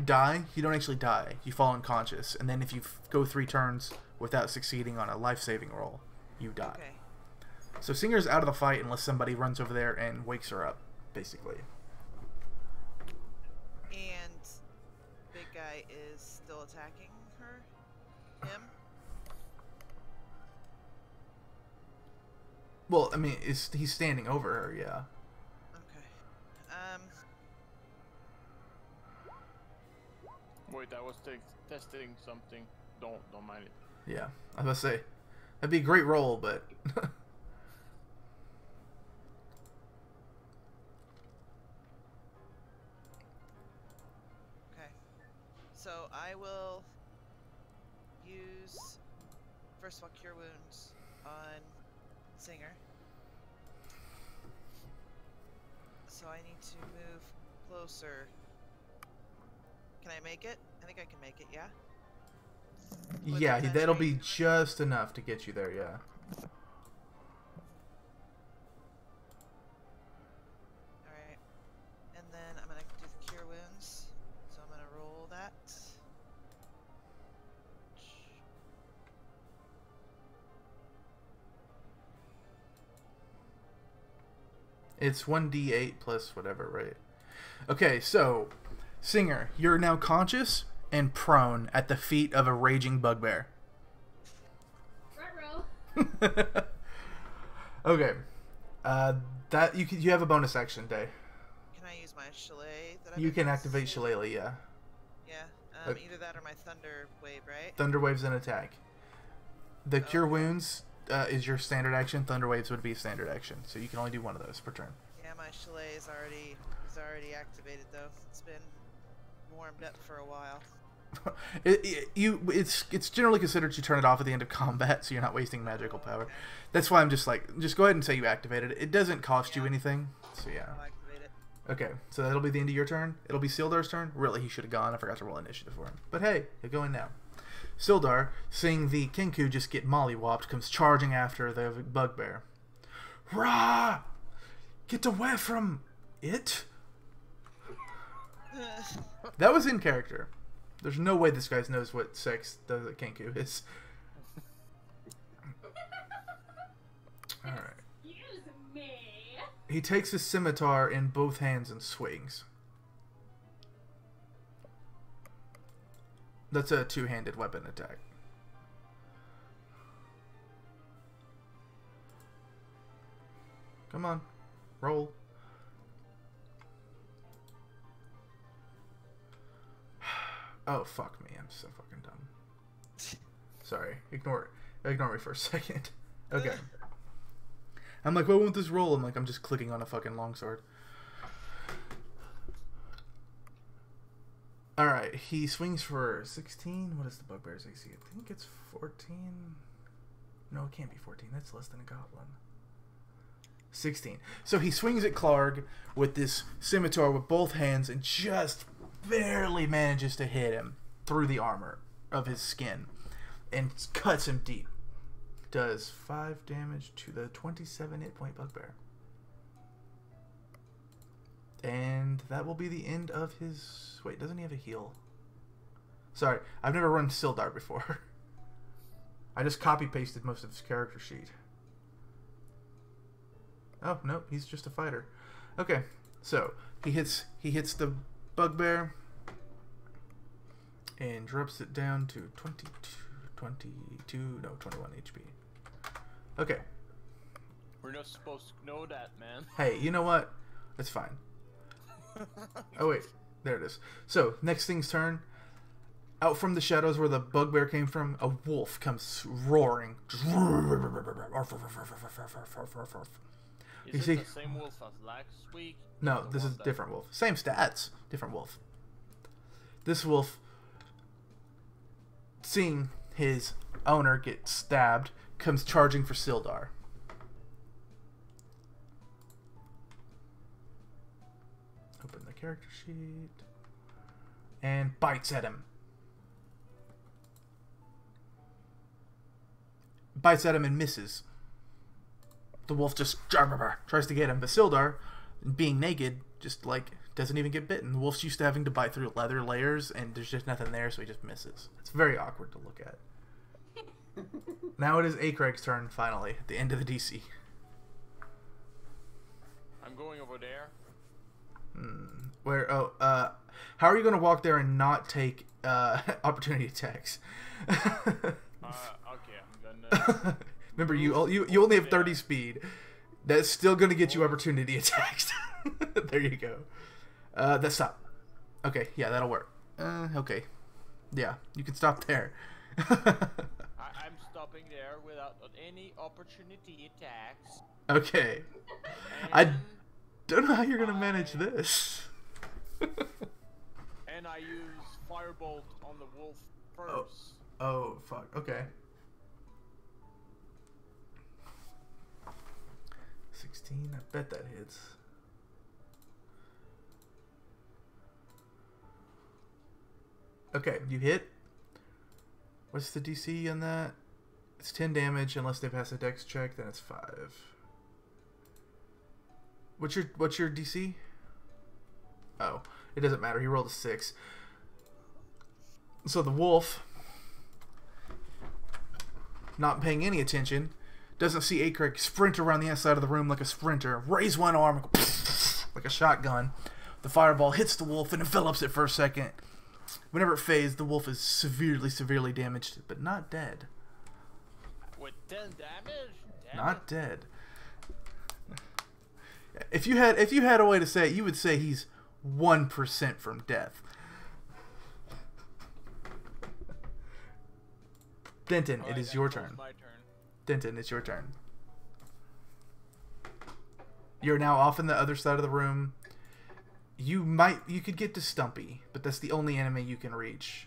die, you don't actually die. You fall unconscious, and then if you go 3 turns without succeeding on a life-saving roll, you die.
Okay.
So Singer's out of the fight unless somebody runs over there and wakes her up, basically.
And big guy is still attacking him?
Well, I mean, he's standing over her, yeah.
Okay.
Wait, I was testing something. Don't mind it.
Yeah, I was about to say, that'd be a great roll, but...
Okay. So I will use first of all Cure Wounds on Singer. So I need to move closer. Can I make it? I think I can make it, yeah? With
Yeah,
the
that'll
touch
be
rate?
just enough to get you there, yeah.
Alright. And then I'm gonna do the Cure Wounds. So I'm gonna roll that.
It's 1d8 plus whatever, right? Okay, so, Singer, you're now conscious and prone at the feet of a raging bugbear.
Ruh-roh.
Okay. That you have a bonus action, Day.
Can I use my Shillelagh that I've
You
been
can activate
using?
Shillelagh, yeah.
Yeah. Either that or my Thunder Wave, right?
Thunder Wave's an attack. The Cure
Okay.
Wounds is your standard action. Thunder Waves would be a standard action, so you can only do one of those per turn.
Yeah, my Shillelagh is already activated though. It's been warmed up for a while.
It's generally considered to turn it off at the end of combat, so you're not wasting magical power. That's why I'm just go ahead and say you activated it. It doesn't cost you
Yeah.
anything, so yeah.
I'll activate it.
Okay, so that'll be the end of your turn. It'll be Sildar's turn. Really, he should have gone. I forgot to roll initiative for him. But hey, he'll go in now. Sildar, seeing the Kenku just get mollywopped, comes charging after the bugbear. Rah! Get away from it! That was in character. There's no way this guy knows what sex the Kenku is. Alright.
Excuse me.
He takes his scimitar in both hands and swings. That's a two-handed weapon attack. Come on. Roll. Oh, fuck me. I'm so fucking dumb. Sorry. Ignore me for a second. Okay. I'm like, what won't this roll? I'm like, I'm just clicking on a fucking longsword. Alright, he swings for 16. What is the bugbear's AC? I think it's 14. No, it can't be 14. That's less than a goblin. 16. So he swings at Clark with this scimitar with both hands and just barely manages to hit him through the armor of his skin and cuts him deep. Does 5 damage to the 27 hit point bugbear. And that will be the end of his... Wait, doesn't he have a heal? Sorry, I've never run Sildar before. I just copy-pasted most of his character sheet. Oh, nope, he's just a fighter. Okay, so he hits the bugbear and drops it down to 21 HP. Okay.
We're not supposed to know that, man.
Hey, you know what? That's fine. Oh wait, there it is. So, next thing's turn. Out from the shadows where the bugbear came from, a wolf comes roaring.
Is
You
it
see-
the same wolf as last week?
No,
The
this
one
is a
that-
different wolf. Same stats, different wolf. This wolf, seeing his owner get stabbed, comes charging for Sildar. Open the character sheet. And bites at him. bites at him and misses. The wolf just tries to get him, but Sildar, being naked, just like doesn't even get bitten. The wolf's used to having to bite through leather layers, and there's just nothing there, so he just misses. It's very awkward to look at. Now it is Acraig's turn, finally, at the end of the DC.
I'm going over there.
Where? Oh, how are you going to walk there and not take opportunity attacks?
Okay, I'm gonna.
Remember, you only have 30 speed. That's still going to get you opportunity attacks. There you go. That's stop. Okay, yeah, that'll work. Okay. Yeah, you can stop there.
I'm stopping there without any opportunity attacks.
Okay. I don't know how you're going to manage this.
And I use Firebolt on the wolf first.
Oh, fuck. Okay. 16, I bet that hits. Okay, you hit. What's the DC on that? It's 10 damage unless they pass a dex check, then it's 5. What's your DC? Oh, it doesn't matter. He rolled a 6. So the wolf, not paying any attention, doesn't see Acraig sprint around the outside of the room like a sprinter, raise one arm and go like a shotgun. The fireball hits the wolf and envelops it for a second. Whenever it fades, the wolf is severely damaged, but not dead.
With 10 damage?
Not dead. If you had a way to say it, you would say he's 1% from death. Denton, it is your turn.
My turn.
Denton, it's your turn. You're now off in the other side of the room. You could get to Stumpy, but that's the only enemy you can reach.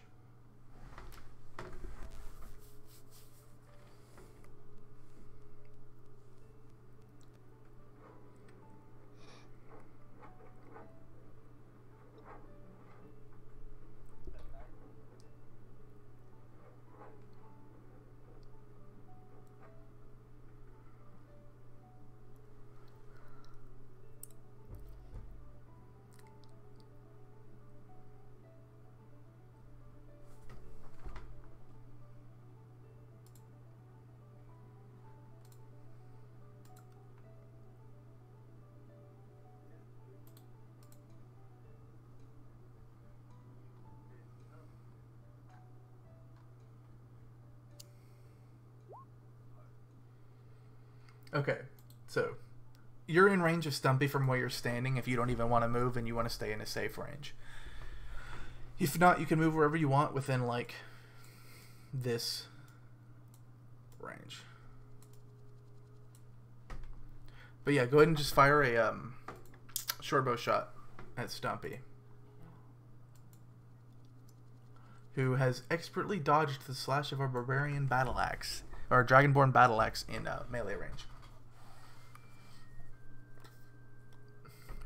Okay, so you're in range of Stumpy from where you're standing if you don't even want to move and you want to stay in a safe range. If not, you can move wherever you want within, like, this range. But yeah, go ahead and just fire a shortbow shot at Stumpy, who has expertly dodged the slash of a barbarian battle axe, or a dragonborn battle axe in melee range.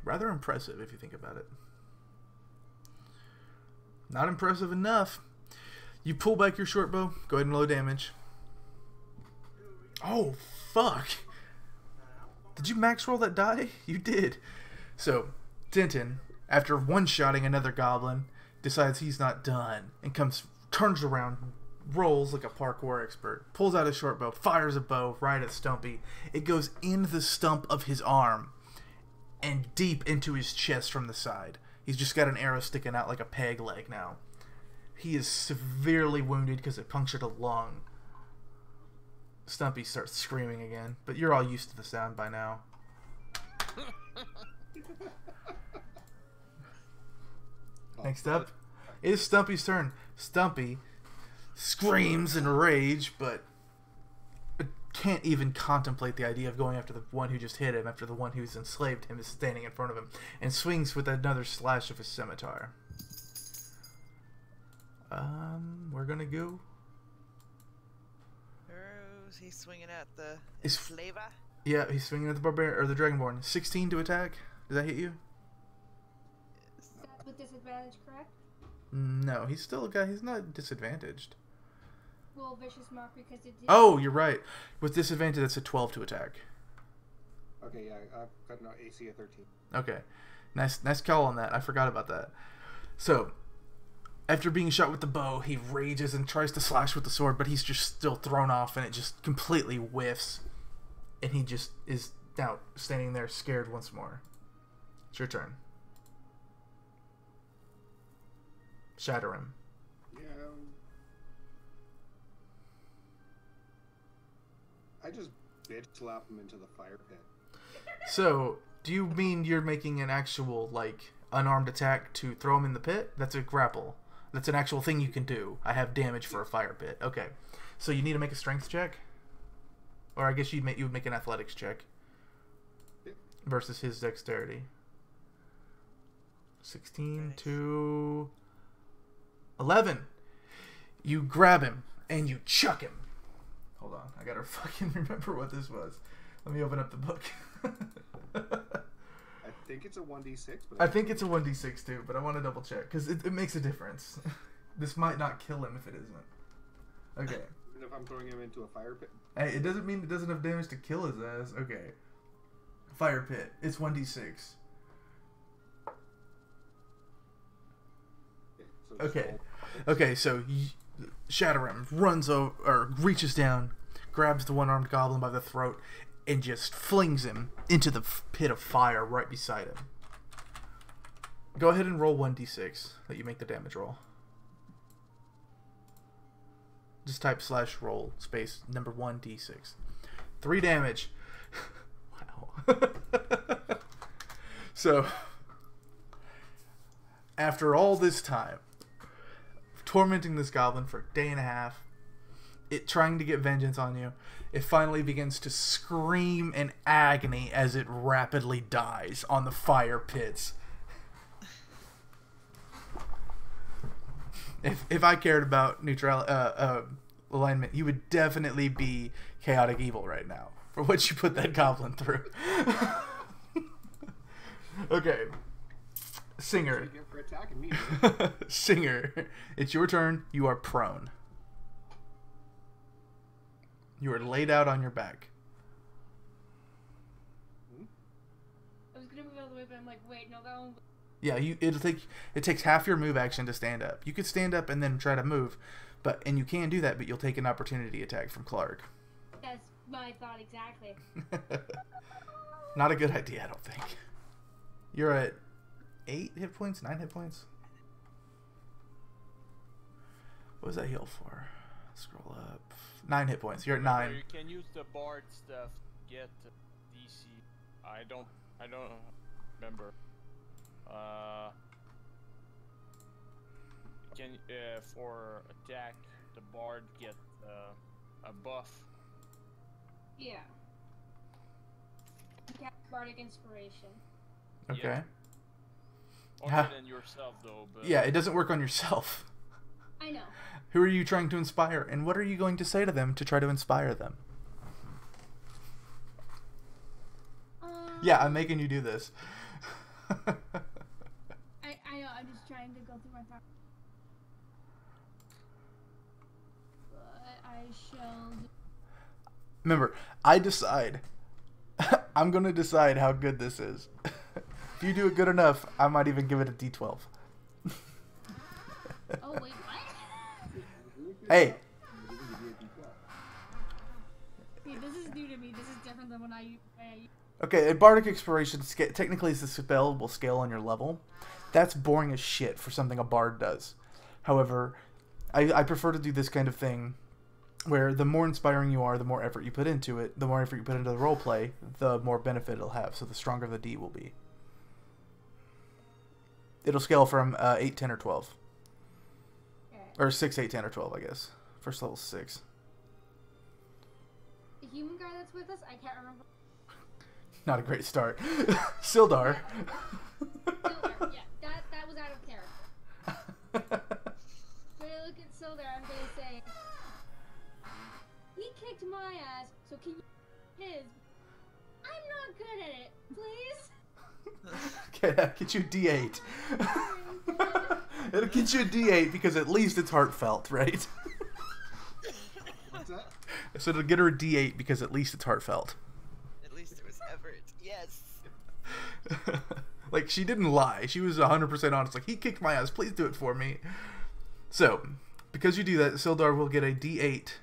Rather impressive if you think about it. Not impressive enough. You pull back your short bow. Go ahead and low damage. Oh, fuck. Did you max roll that die? You did. So, Denton, after one-shotting another goblin, decides he's not done and turns around, rolls like a parkour expert, pulls out his short bow, fires a bow right at Stumpy. It goes in the stump of his arm and deep into his chest from the side. He's just got an arrow sticking out like a peg leg now. He is severely wounded because it punctured a lung. Stumpy starts screaming again, but you're all used to the sound by now. Next up is Stumpy's turn. Stumpy screams in rage, but can't even contemplate the idea of going after the one who just hit him after the one who's enslaved him is standing in front of him, and swings with another slash of his scimitar. We're gonna go.
Who's he swinging at the
Is-
Slava?
Yeah, he's swinging at the barbarian or the dragonborn. 16 to attack. Does that hit you?
That's with disadvantage, correct?
No, he's still a guy. He's not disadvantaged.
roll vicious mark because it did.
Oh, you're right. With disadvantage, that's a 12 to attack.
Okay, yeah, I've got an AC of 13.
Okay. Nice call on that. I forgot about that. So, after being shot with the bow, he rages and tries to slash with the sword, but he's just still thrown off, and it just completely whiffs. And he just is now standing there scared once more. It's your turn. Shatter him.
Yeah. I just bitch slap him into the fire pit.
So, do you mean you're making an actual, like, unarmed attack to throw him in the pit? That's a grapple. That's an actual thing you can do. I have damage for a fire pit. Okay. So you need to make a strength check? Or I guess you would make an athletics check. Versus his dexterity. 16 to 11. You grab him and you chuck him. Hold on. I gotta fucking remember what this was. Let me open up the book.
I think it's a 1d6. But
I think it's a 1d6 too, but I want to double check because it makes a difference. This might not kill him if it isn't. Okay.
Even if I'm throwing him into a fire pit.
Hey, it doesn't mean it doesn't have damage to kill his ass. Okay. Fire pit. It's 1d6. Okay. Okay, so Shatter him runs over, or reaches down, grabs the one-armed goblin by the throat, and just flings him into the pit of fire right beside him. Go ahead and roll 1d6 that you make the damage roll. Just type /roll space number 1d6. 3 damage. Wow. So, after all this time, tormenting this goblin for a day and a half, it trying to get vengeance on you, it finally begins to scream in agony as it rapidly dies on the fire pits. If I cared about alignment, you would definitely be chaotic evil right now for what you put that goblin through. Okay, Singer.
For attacking me,
Singer, it's your turn. You are prone. You are laid out on your back.
I was gonna move all the way, but I'm like, wait, no, that one.
Yeah, it takes half your move action to stand up. You could stand up and then try to move, and you can do that, but you'll take an opportunity attack from Clark.
That's my thought exactly.
Not a good idea, I don't think. You're at 8 hit points, 9 hit points. What was that heal for? Scroll up. 9 hit points. You're at 9.
You can use the bard stuff to get DC. I don't remember. Can for attack the bard get a buff?
Yeah. You cast Bardic Inspiration.
Okay.
Yeah. Other
Ha.
than yourself, though. But
Yeah, it doesn't work on yourself.
I know.
Who are you trying to inspire, and what are you going to say to them to try to inspire them? Yeah, I'm making you do this.
I know. I'm just trying to go through my thoughts. But I shall.
Remember, I decide. I'm going to decide how good this is. If you do it good enough, I might even give it a D12.
Oh wait, what?
Hey.
See, this is new to me. This is different than when I
Okay, a Bardic Inspiration technically is the spell will scale on your level. That's boring as shit for something a bard does. However, I prefer to do this kind of thing where the more inspiring you are, the more effort you put into it. The more effort you put into the roleplay, the more benefit it'll have. So the stronger the D will be. It'll scale from 8, 10, or 12. Or 6, 8, 10, or 12, I guess. First level 6.
The human guy that's with us, I can't remember.
Not a great start. Sildar.
Sildar, yeah, that was out of character. When I look at Sildar, I'm gonna say, he kicked my ass, so can you his? I'm not good at it, please.
Okay, that'll get you a D8. It'll get you a D8 because at least it's heartfelt, right?
What's that?
So to get her a D8 because at least it's heartfelt.
At least it was effort. Yes.
Like, she didn't lie. She was 100% honest. Like, he kicked my ass. Please do it for me. So, because you do that, Sildar will get a D8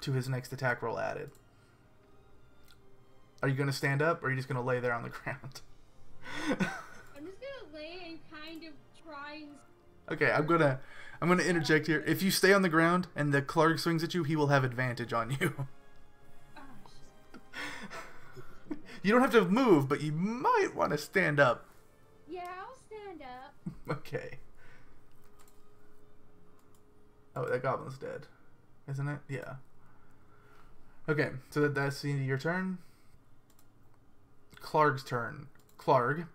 to his next attack roll added. Are you going to stand up, or are you just going to lay there on the ground?
I'm just gonna lay and kind of try and.
Okay, I'm gonna interject here. If you stay on the ground and the Clark swings at you, he will have advantage on you.
Oh, shit.
You don't have to move, but you might want to stand up.
Yeah, I'll stand up.
Okay. Oh, that goblin's dead, isn't it? Yeah. Okay, so that's the end of your turn. Clark's turn. Clark,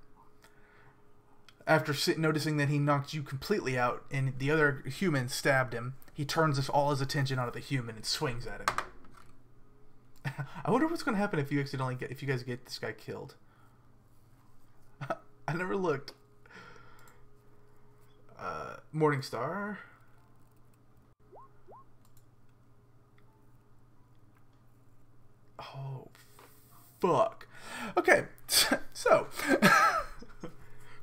after noticing that he knocked you completely out and the other human stabbed him, he turns all his attention onto the human and swings at him. I wonder what's going to happen if you guys get this guy killed. I never looked. Morningstar. Oh, fuck. Okay, so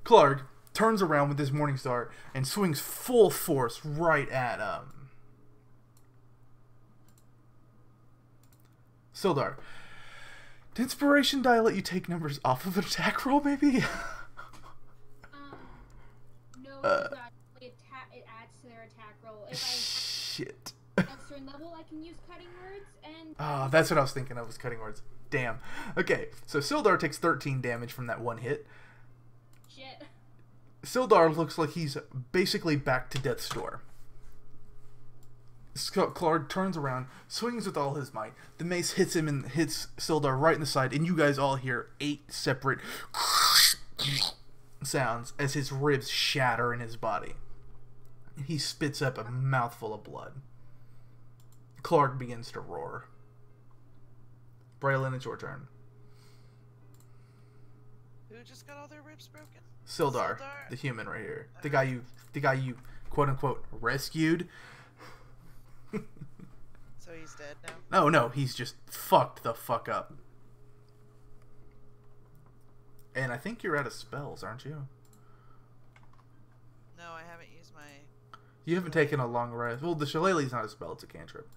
Clark turns around with his Morningstar and swings full force right at Sildar. Did inspiration die let you take numbers off of an attack roll, maybe?
No, it does not. It adds to their attack roll. If
Shit.
I at a certain level, I can use cutting words and.
Oh, that's what I was thinking of, was cutting words. Damn. Okay, so Sildar takes 13 damage from that one hit.
Shit.
Sildar looks like he's basically back to death's door. Clark turns around, swings with all his might. The mace hits him and hits Sildar right in the side, and you guys all hear 8 separate sounds as his ribs shatter in his body. He spits up a mouthful of blood. Clark begins to roar. Braylon, it's your turn.
Who just got all their ribs broken?
Sildar, the human right here. The guy you quote unquote rescued.
So he's dead now?
No, he's just fucked the fuck up. And I think you're out of spells, aren't you?
No, I haven't used my...
You haven't taken a long rest. Well, the Shillelagh's not a spell, it's a cantrip.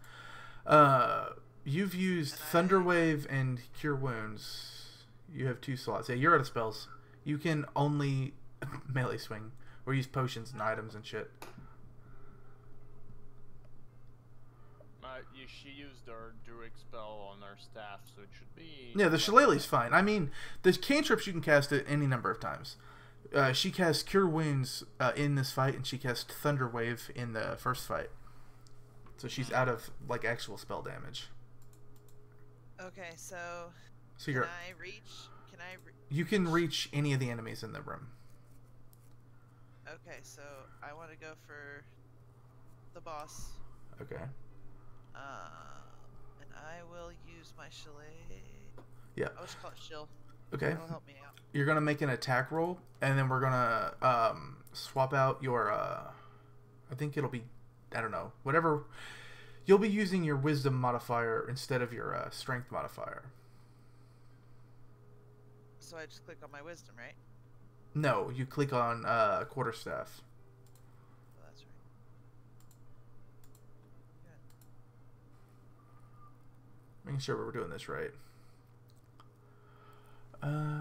You've used Thunder Wave and Cure Wounds. You have 2 slots. Yeah, you're out of spells. You can only melee swing or use potions and items and shit.
She used her Druid spell on her staff, so it should be...
Yeah, the Shillelagh's fine. I mean, there's cantrips you can cast it any number of times. She cast Cure Wounds in this fight, and she cast Thunder Wave in the first fight. So she's out of, like, actual spell damage.
Okay, so
you're...
Can I reach?
You can reach any of the enemies in the room.
Okay, so I want to go for the boss.
Okay.
And I will use my shillelagh.
Yeah.
I'll just call it shill.
Okay.
That'll help me out.
You're gonna make an attack roll, and then we're gonna swap out your. I think it'll be, I don't know, whatever. You'll be using your wisdom modifier instead of your strength modifier.
So I just click on my wisdom, right?
No, you click on quarterstaff.
Oh, that's right. Good.
Making sure we're doing this right.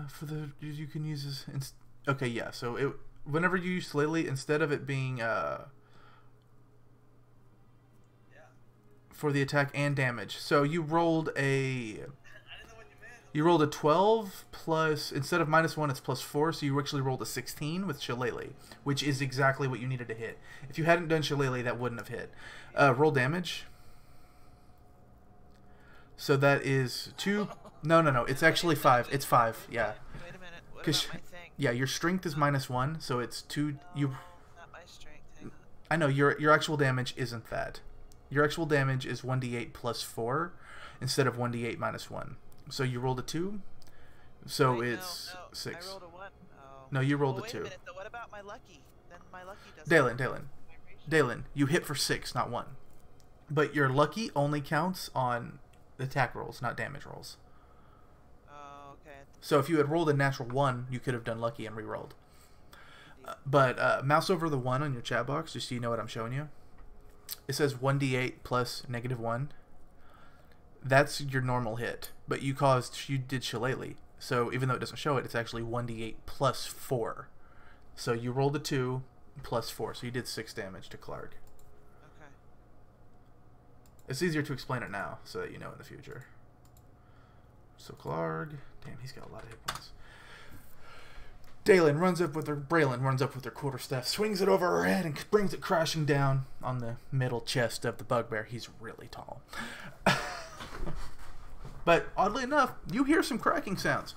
For the you can use this. Okay, yeah. So it whenever you use Shillelagh, instead of it being for the attack and damage. So you rolled a 12 plus, instead of -1, it's +4, so you actually rolled a 16 with Shillelagh, which is exactly what you needed to hit. If you hadn't done Shillelagh, that wouldn't have hit. Roll damage. So that is 2. No, it's actually 5. It's 5, yeah.
Wait a minute. What about my thing?
Yeah, your strength is -1, so it's 2. You.
Not my strength. Hang on.
I know your actual damage isn't that. Your actual damage is 1d8 plus 4 instead of 1d8 minus 1. So you rolled a 2. So
Wait,
it's
no,
6.
I rolled a 1. Oh.
No, you rolled a
Wait
2.
a minute. Though. What about my lucky? Then my lucky doesn't.
Dalen, you hit for 6, not 1. But your lucky only counts on attack rolls, not damage rolls.
Oh, okay.
So if you had rolled a natural 1, you could have done lucky and re-rolled. But mouse over the 1 on your chat box just so you know what I'm showing you. It says 1d8 plus -1. That's your normal hit. But you did shillelagh. So even though it doesn't show it, it's actually 1d8 plus 4. So you rolled a 2 plus 4. So you did 6 damage to Clark.
Okay.
It's easier to explain it now so that you know in the future. So Clark, damn, he's got a lot of hit points. Braylon runs up with her quarterstaff, swings it over her head, and brings it crashing down on the middle chest of the bugbear. He's really tall. But oddly enough, you hear some cracking sounds.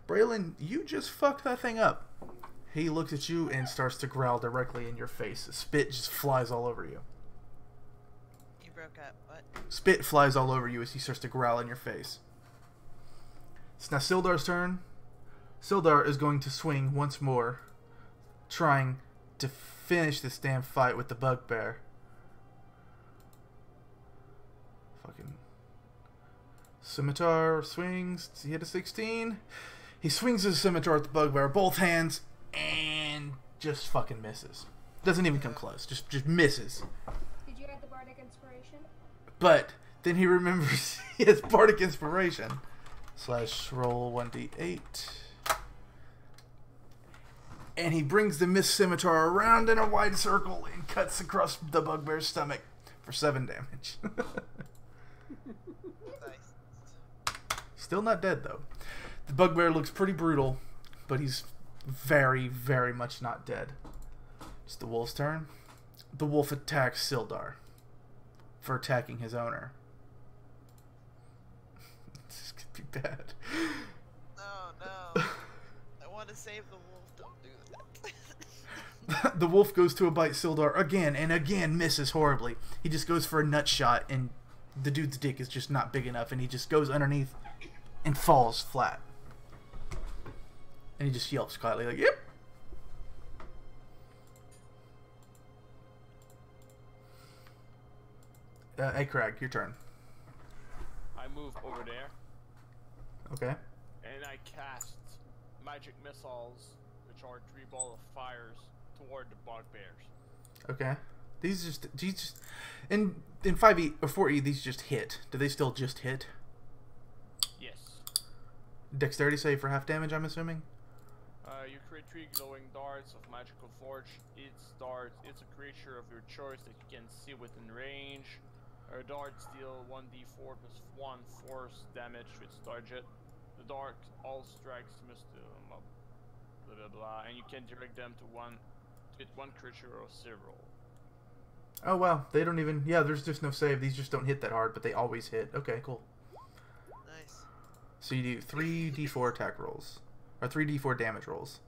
Braylon, you just fucked that thing up. He looks at you and starts to growl directly in your face. Spit just flies all over you.
You broke up. What?
Spit flies all over you as he starts to growl in your face. It's now Sildar's turn. Sildar is going to swing once more, trying to finish this damn fight with the bugbear. Fucking scimitar swings. Does he hit a 16? He swings his scimitar at the bugbear, both hands, and just fucking misses. Doesn't even come close. Just misses.
Did you have the bardic inspiration?
But then he remembers he has bardic inspiration. / roll 1d8. And he brings the missed scimitar around in a wide circle and cuts across the bugbear's stomach for 7 damage.
Nice.
Still not dead, though. The bugbear looks pretty brutal, but he's very, very much not dead. It's the wolf's turn. The wolf attacks Sildar for attacking his owner. This could be bad.
Oh, no. I want to save the wolf. Don't do that.
The wolf goes to a bite Sildar again and again, misses horribly. He just goes for a nut shot, and the dude's dick is just not big enough, and he just goes underneath and falls flat. And he just yelps quietly like, "Yep." Hey, Craig, your turn.
I move over there
Okay.
and I cast magic missiles, which are 3 ball of fires, toward the bugbears.
Okay. These just in 5e or 4e, these just hit. Do they still just hit?
Yes.
Dexterity save for half damage, I'm assuming.
You create 3 glowing darts of magical forge. It's a creature of your choice that you can see within range. Darts deal 1d4 plus 1 force damage to its target. The dart all strikes must blah blah blah, and you can direct them to hit one creature or several.
Oh wow, they don't even. Yeah, there's just no save. These just don't hit that hard, but they always hit. Okay, cool.
Nice.
So you do 3d4 attack rolls, or 3d4 damage rolls.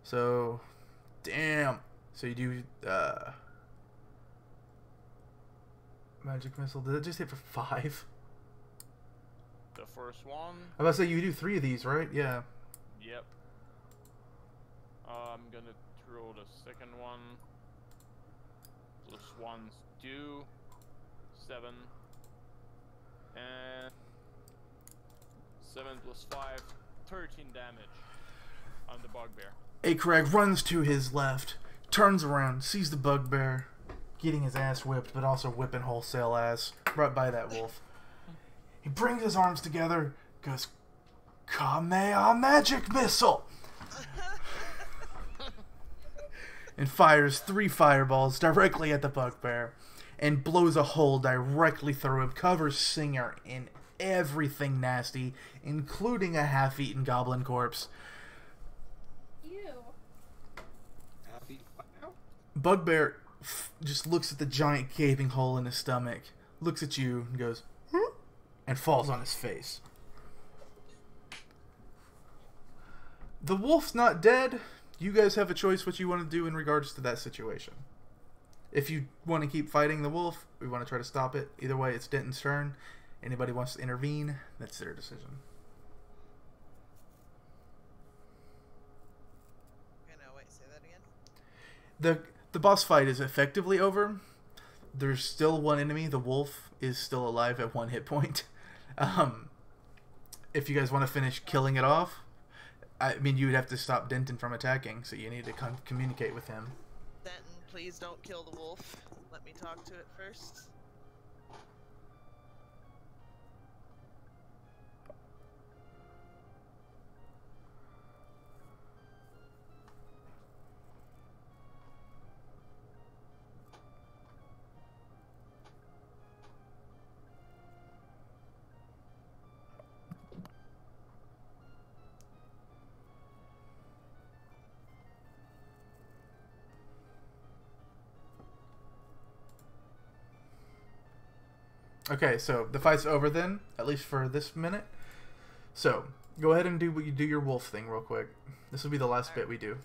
So, damn. So you do magic missile. Did it just hit for 5?
The first one.
I was about to say you do 3 of these, right? Yeah.
Yep. I'm gonna throw the second one. Plus 1's 2, 7, and 7 plus 5, 13 damage on the bugbear.
Akrag runs to his left, turns around, sees the bugbear getting his ass whipped, but also whipping wholesale ass right by that wolf. He brings his arms together, goes, Kamea magic missile! And fires 3 fireballs directly at the bugbear and blows a hole directly through him, covers Singer in everything nasty, including a half-eaten goblin corpse.
Ew.
Happy.
Bugbear just looks at the giant gaping hole in his stomach, looks at you and goes, "Hmm?" and falls on his face. The wolf's not dead. You guys have a choice what you want to do in regards to that situation. If you want to keep fighting the wolf, we want to try to stop it. Either way, it's Denton's turn. Anybody wants to intervene, that's their decision.
Wait, say that again?
The boss fight is effectively over, there's still one enemy. The wolf is still alive at 1 hit point. If you guys want to finish killing it off, I mean, you would have to stop Denton from attacking, so you need to communicate with him.
Denton, please don't kill the wolf. Let me talk to it first.
Okay, so the fight's over then, at least for this minute. So, go ahead and do your wolf thing real quick. This will be the last bit we do.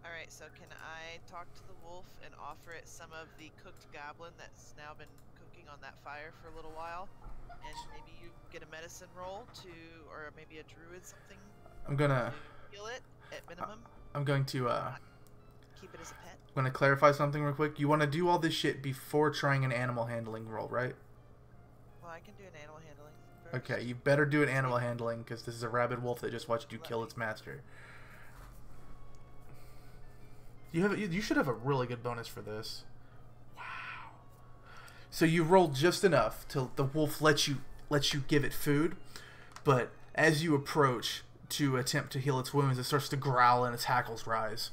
Alright, so can I talk to the wolf and offer it some of the cooked goblin that's now been cooking on that fire for a little while? And maybe you get a medicine roll to, or maybe a druid something?
I'm gonna
to heal it at minimum?
I'm going to
Keep it as a pet?
I'm gonna clarify something real quick. You want to do all this shit before trying an animal handling roll, right?
Well, I can do an animal handling first.
Okay, you better do an animal handling, because this is a rabid wolf that just watched you kill its master. You should have a really good bonus for this. Wow. So you rolled just enough till the wolf lets you give it food, but as you approach to attempt to heal its wounds, it starts to growl and its hackles rise.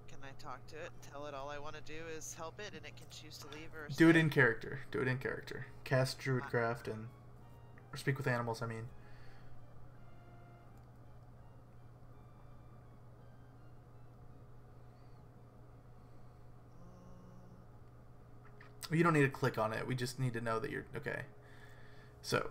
Can I talk to it and tell it all I want to do is help it and it can choose to leave or
Do it
stay?
in character. Do it in character. Cast Druidcraft and or speak with animals, I mean. You don't need to click on it. We just need to know that you're okay. So.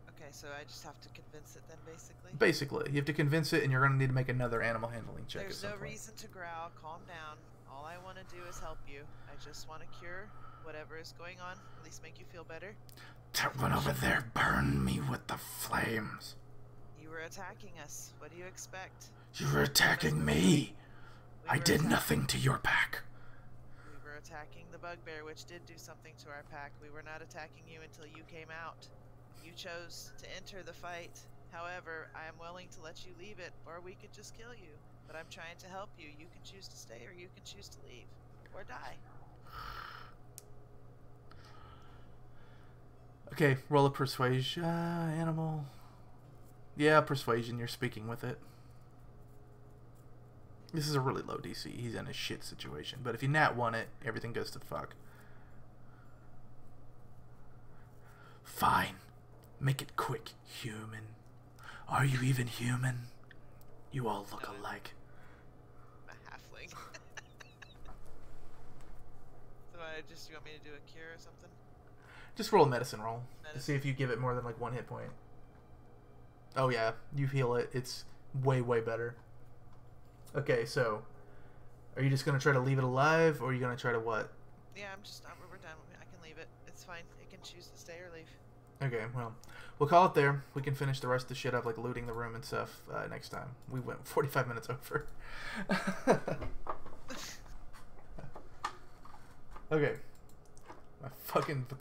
Okay, so I just have to convince it then, basically?
Basically, you have to convince it, and you're going to need to make another animal handling check.
There's
at some
no
point.
reason to growl. Calm down. All I want to do is help you. I just want to cure whatever is going on. At least make you feel better.
That one over there burned me with the flames.
You were attacking us. What do you expect?
You were attacking me.
We
I
were
did
attack-
nothing to your pack.
We were attacking the bugbear, which did do something to our pack. We were not attacking you until you came out. You chose to enter the fight. However, I am willing to let you leave it, or we could just kill you. But I'm trying to help you. You can choose to stay, or you can choose to leave. Or die.
Okay, roll a persuasion. Animal. Yeah, persuasion. You're speaking with it. This is a really low DC. He's in a shit situation. But if you nat 1 it, everything goes to fuck.
Fine. Make it quick, human. Are you even human? You all look
No.
alike.
I'm a halfling. So you want me to do a cure or something?
Just roll a medicine roll to
Medicine.
see if you give it more than like 1 hit point. Oh yeah, you heal it. It's way, way better. Okay, so are you just going to try to leave it alive, or are you going to try to what?
Yeah, we're done. I can leave it. It's fine. It can choose to stay or leave.
Okay, well, we'll call it there. We can finish the rest of the shit up, like looting the room and stuff, next time. We went 45 minutes over. Okay. My fucking throat.